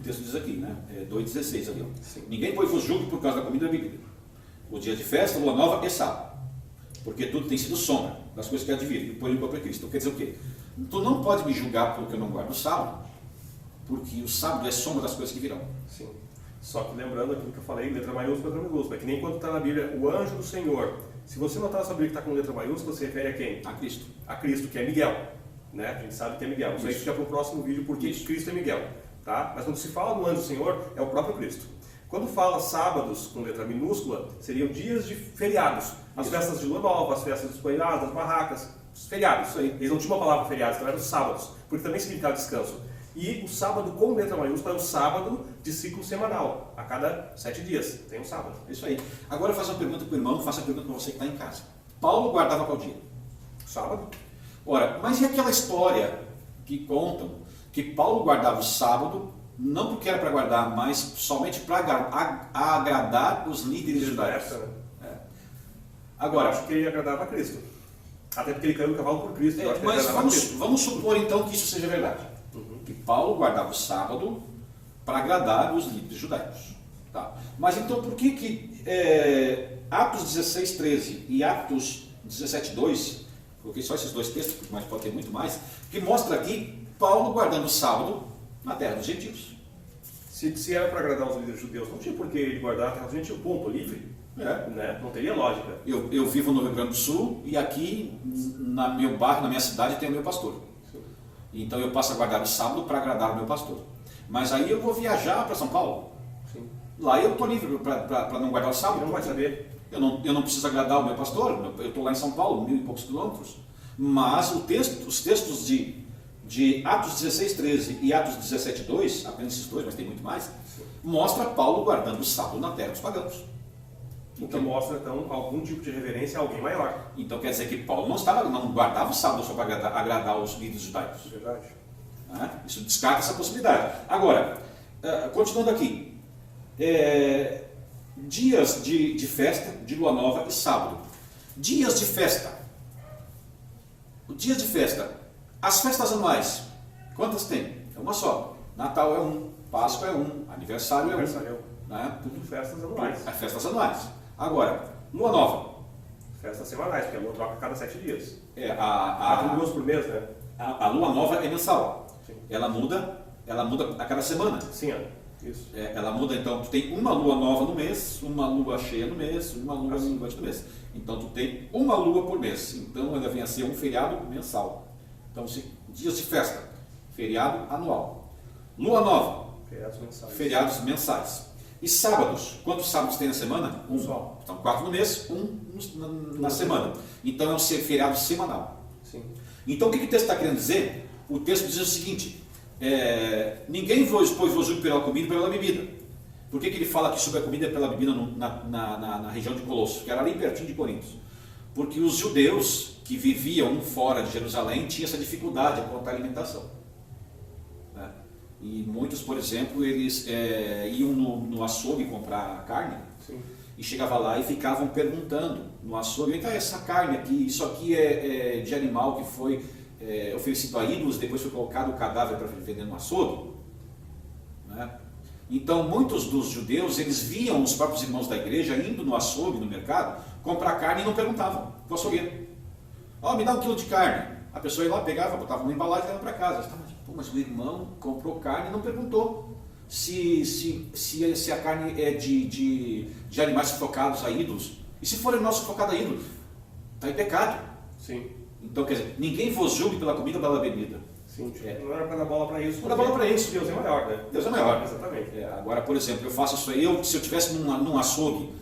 texto diz aqui, né? 2,16 ali. Ó. Ninguém pois vos julgue por causa da comida e da bebida. O dia de festa, lua nova e sábado. Porque tudo tem sido sombra das coisas que há de vir, e põe o próprio Cristo. Então quer dizer o quê? Tu não pode me julgar porque eu não guardo o sábado, porque o sábado é sombra das coisas que virão. Sim. Só que lembrando aquilo que eu falei, letra maiúscula, letra minúscula. É que nem quando está na Bíblia, o anjo do Senhor. Se você notar na sua Bíblia que está com letra maiúscula, se refere a quem? A Cristo. A Cristo, que é Miguel. Né? A gente sabe que é Miguel. Isso aí fica para o próximo vídeo, porque Cristo é Miguel. Tá? Mas quando se fala do anjo do Senhor, é o próprio Cristo. Quando fala sábados com letra minúscula, seriam dias de feriados. As festas de lua nova, as festas dos coelhados, das barracas, os feriados. Isso aí. Eles não tinham uma palavra feriados, então eram os sábados, porque também significava descanso. E o sábado com letra maiúscula é o sábado de ciclo semanal. A cada 7 dias tem um sábado. Isso aí. Agora eu faço uma pergunta para o irmão, faço a pergunta para você que está em casa. Paulo guardava qual dia? Sábado. Ora, mas e aquela história que contam que Paulo guardava o sábado, não porque era para guardar, mas somente para agradar os líderes judaicos? Agora, eu acho que ele agradava a Cristo. Até porque ele caiu no cavalo por Cristo. Mas vamos supor então que isso seja verdade. Que Paulo guardava o sábado para agradar os líderes judaicos. Tá? Mas então por que Atos 16:13 e Atos 17:2, coloquei só esses dois textos, mas pode ter muito mais, que mostra aqui Paulo guardando o sábado na terra dos gentios. Se era para agradar os líderes judeus, não tinha por que ele guardar a terra dos gentios, ponto, livre. Né? Não teria lógica. Eu vivo no Rio Grande do Sul e aqui no meu bairro, na minha cidade, tem o meu pastor. Então eu passo a guardar o sábado para agradar o meu pastor. Mas aí eu vou viajar para São Paulo. Sim. Lá eu estou livre para não guardar o sábado. Ele não vai saber. Eu não preciso agradar o meu pastor. Eu estou lá em São Paulo, 1000 e poucos quilômetros. Mas os textos de Atos 16:13 e Atos 17:2, apenas esses dois, mas tem muito mais, mostra Paulo guardando o sábado na terra dos pagãos. Então mostra algum tipo de reverência a alguém maior. Então quer dizer que Paulo não guardava o sábado só para agradar os líderes judaicos. Verdade. Isso descarta essa possibilidade. Agora, continuando aqui, dias de festa, de lua nova e sábado. Dias de festa. Dias de festa. As festas anuais, quantas tem? É uma só. Natal é um, Páscoa é um, aniversário é um. Né? Tudo festas anuais. Festas anuais. Agora, lua nova. Festas semanais, porque a lua troca a cada 7 dias. Tem 2 por mês, né? A lua nova é mensal. Sim. Ela muda a cada semana. Sim, isso. Ela muda, então, tu tem uma lua nova no mês, uma lua cheia no mês, uma lua minguante no mês. Então, tu tem uma lua por mês. Então, ela vem a ser um feriado mensal. Então, dias de festa, feriado anual. Lua nova, feriados mensais. E sábados, quantos sábados tem na semana? Um só. Então, 4 no mês, na semana. Então, é um feriado semanal. Sim. Então, o que o texto está querendo dizer? O texto diz o seguinte: ninguém vos julgue pela comida e pela bebida. Por que ele fala aqui sobre a comida e pela bebida na região de Colosso, que era ali pertinho de Corinto? Porque os judeus que viviam fora de Jerusalém tinham essa dificuldade quanto à alimentação. Né? E muitos, por exemplo, eles iam no açougue comprar carne. Sim. E chegava lá e ficavam perguntando no açougue: então, essa carne aqui, isso aqui é de animal que foi oferecido a ídolos, depois foi colocado o cadáver para vender no açougue? Né? Então, muitos dos judeus, eles viam os próprios irmãos da igreja indo no açougue, no mercado, comprar carne e não perguntavam para o açougueiro: me dá 1 quilo de carne. A pessoa ia lá, pegava, botava uma embalagem e levava para casa. Mas o irmão comprou carne e não perguntou se a carne é de animais sufocados a ídolos. E se for animal sufocado a ídolos, está em pecado. Sim. Então, quer dizer, ninguém vos julgue pela comida ou pela bebida. Sim, não era para dar bola para isso. Não dá bola para isso. Deus é maior, né? Deus é maior. Exatamente. Agora, por exemplo, eu faço isso aí, se eu estivesse num açougue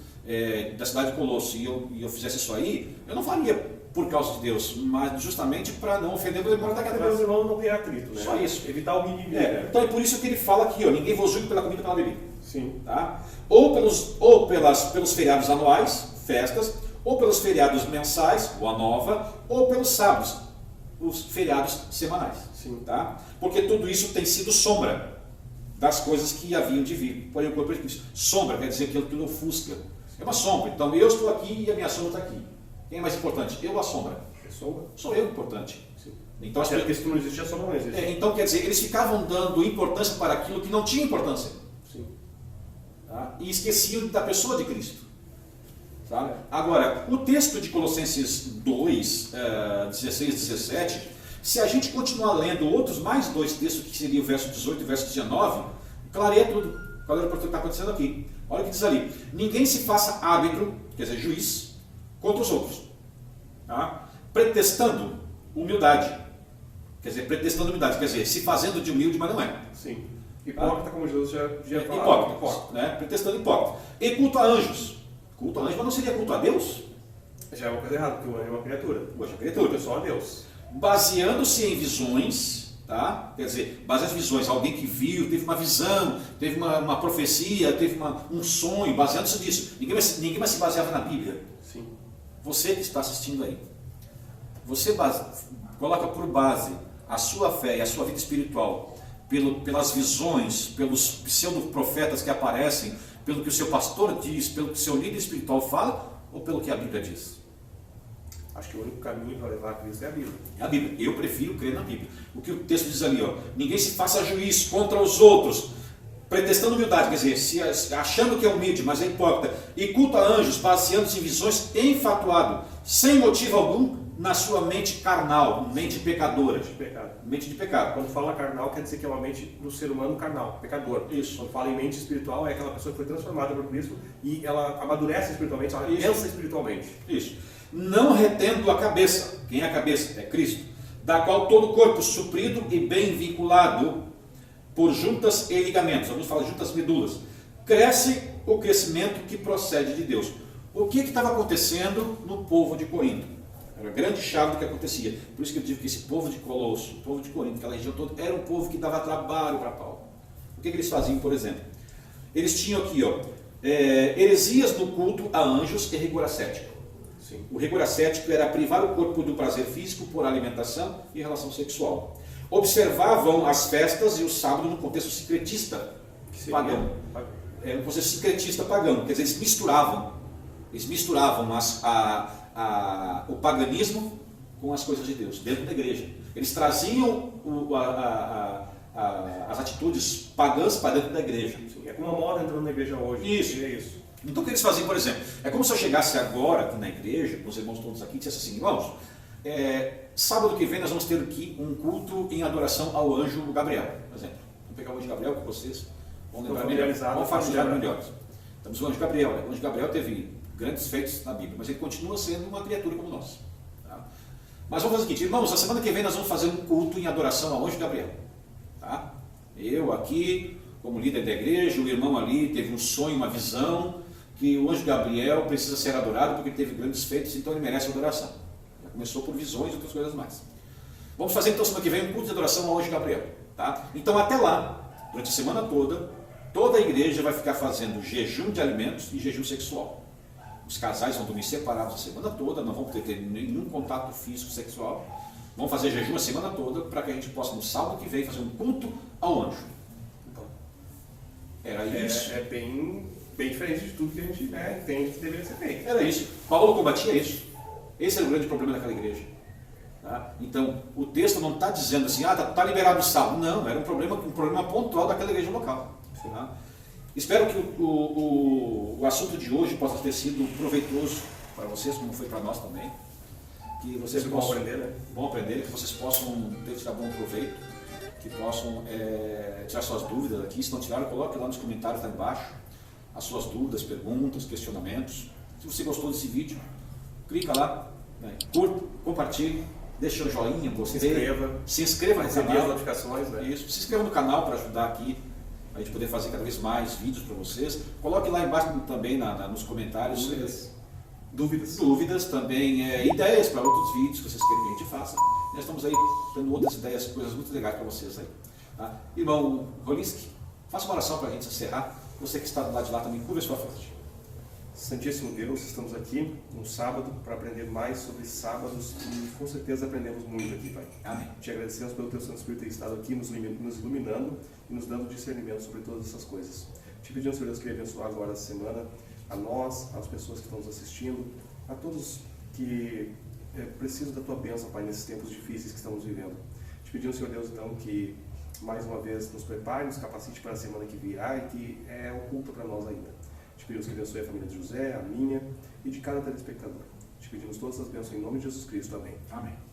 da cidade de Colosso e eu fizesse isso aí, eu não faria por causa de Deus, mas justamente para não ofender o irmão da casa. Para o irmão não ter atrito, né? Só isso. Evitar o mimimi. Né? Então é por isso que ele fala aqui, ninguém vos julgue pela comida e pela bebida. Sim. Tá? Pelos feriados anuais, festas, ou pelos feriados mensais, lua nova, ou pelos sábados, os feriados semanais. Sim. Tá? Porque tudo isso tem sido sombra das coisas que haviam de vir. Porém, o corpo de Cristo. Sombra quer dizer que tudo ofusca. É uma sombra. Então eu estou aqui e a minha sombra está aqui. Quem é mais importante? Eu ou a sombra? É sombra. Sou eu importante. Sim. Então, Até porque se tu não existia, a sombra não existe. então quer dizer, eles ficavam dando importância para aquilo que não tinha importância. Sim. Tá? E esqueciam da pessoa de Cristo. Sabe? Agora, o texto de Colossenses 2, 16 e 17, se a gente continuar lendo outros mais dois textos, que seria o verso 18 e o verso 19, clareia tudo. Qual era o que está acontecendo aqui? Olha o que diz ali. Ninguém se faça árbitro, quer dizer, juiz, contra os outros. Tá? Pretextando humildade. Quer dizer, se fazendo de humilde, mas não é. Sim. Hipócrita, como Jesus já falou. Hipócrita, né? Pretextando hipócrita. E culto a anjos. Culto a anjos, mas não seria culto a Deus? Já é uma coisa errada, porque o anjo é uma criatura. O anjo é criatura. Culto só a Deus. Baseando-se em visões, tá? Quer dizer, baseando em visões, alguém que viu, teve uma visão, teve uma profecia, teve um sonho, baseando-se nisso. Ninguém mais se baseava na Bíblia. Sim. Você que está assistindo aí, você coloca por base a sua fé e a sua vida espiritual pelas visões, pelos pseudo-profetas que aparecem, pelo que o seu pastor diz, pelo que o seu líder espiritual fala, ou pelo que a Bíblia diz? Acho que o único caminho para levar a Cristo é a Bíblia. É a Bíblia. Eu prefiro crer na Bíblia. O que o texto diz ali, ó, ninguém se faça juiz contra os outros, pretextando humildade, quer dizer, achando que é humilde, mas é hipócrita, e culta anjos, baseando-se em visões, enfatuado, sem motivo algum, na sua mente carnal, mente pecadora. De pecado. Mente de pecado. Quando fala carnal, quer dizer que é uma mente do ser humano carnal, pecador. Isso. Quando fala em mente espiritual, é aquela pessoa que foi transformada por Cristo e ela amadurece espiritualmente, ela pensa espiritualmente. Isso. Não retendo a cabeça. Quem é a cabeça? É Cristo. Da qual todo o corpo suprido e bem vinculado por juntas e ligamentos, alguns falam juntas medulas, cresce o crescimento que procede de Deus. O que estava acontecendo no povo de Corinto? Era a grande chave do que acontecia. Por isso que eu digo que esse povo de Colosso, o povo de Corinto, aquela região toda, era um povo que dava trabalho para Paulo. O que eles faziam, por exemplo? Eles tinham aqui, heresias no culto a anjos e rigor ascético. Sim. O rigor ascético era privar o corpo do prazer físico por alimentação e relação sexual. Observavam as festas e o sábado no contexto secretista pagão. Era um contexto secretista pagão, quer dizer, eles misturavam o paganismo com as coisas de Deus, dentro da igreja. Eles traziam as atitudes pagãs para dentro da igreja. Sim, é como uma moda entrando na igreja hoje. Isso. É isso. Então o que eles faziam, por exemplo, é como se eu chegasse agora aqui na igreja, com os irmãos todos aqui, e dissesse assim, irmãos, sábado que vem nós vamos ter aqui um culto em adoração ao anjo Gabriel, por exemplo. Vamos pegar o anjo Gabriel que vocês vão lembrar melhor, vão familiarizar melhor. Temos o anjo Gabriel, né? O anjo Gabriel teve grandes feitos na Bíblia, mas ele continua sendo uma criatura como nós. Tá? Mas vamos fazer o seguinte, irmãos, na semana que vem nós vamos fazer um culto em adoração ao anjo Gabriel. Tá? Eu aqui, como líder da igreja, o irmão ali teve um sonho, uma visão, que o anjo Gabriel precisa ser adorado porque ele teve grandes feitos, então ele merece adoração. Já começou por visões e outras coisas mais. Vamos fazer então semana que vem um culto de adoração ao anjo Gabriel. Tá? Então até lá, durante a semana toda, toda a igreja vai ficar fazendo jejum de alimentos e jejum sexual. Os casais vão dormir separados a semana toda, não vão ter nenhum contato físico sexual. Vão fazer jejum a semana toda para que a gente possa no sábado que vem fazer um culto ao anjo. Então, era isso. É bem diferente de tudo que a gente entende que deveria ser feito. Era isso. Paulo combatia isso. Esse era o grande problema daquela igreja. Tá? Então, o texto não está dizendo assim, está liberado o sábado. Não, era um problema pontual daquela igreja local. Tá? Espero que o assunto de hoje possa ter sido proveitoso para vocês, como foi para nós também. Que vocês possam aprender, né? Bom aprender, que vocês possam tirar bom proveito, que possam tirar suas dúvidas aqui. Se não tiraram, coloque lá nos comentários lá embaixo as suas dúvidas, perguntas, questionamentos. Se você gostou desse vídeo, clica lá, curta, compartilhe, deixa o joinha, gostei. Se inscreva no canal. As notificações, né? Isso. Se inscreva no canal para ajudar aqui a gente poder fazer cada vez mais vídeos para vocês. Coloque lá embaixo também nos comentários dúvidas também, ideias para outros vídeos que vocês querem que a gente faça. Nós estamos aí dando outras ideias, coisas muito legais para vocês aí. Tá? Irmão Rolinski, faça uma oração para a gente encerrar. Você que está do lado de lá também, curva a sua fronte. Santíssimo Deus, estamos aqui no sábado para aprender mais sobre sábados e com certeza aprendemos muito aqui, Pai. Amém. Te agradecemos pelo Teu Santo Espírito ter estado aqui nos iluminando e nos dando discernimento sobre todas essas coisas. Te pedimos, Senhor Deus, que abençoar agora a semana a nós, às pessoas que estão nos assistindo, a todos que precisam da Tua bênção, Pai, nesses tempos difíceis que estamos vivendo. Te pedimos, Senhor Deus, então, que mais uma vez nos prepare, nos capacite para a semana que virá e que é oculta para nós ainda. Te pedimos que abençoe a família de José, a minha e de cada telespectador. Te pedimos todas as bênçãos em nome de Jesus Cristo. Amém. Amém.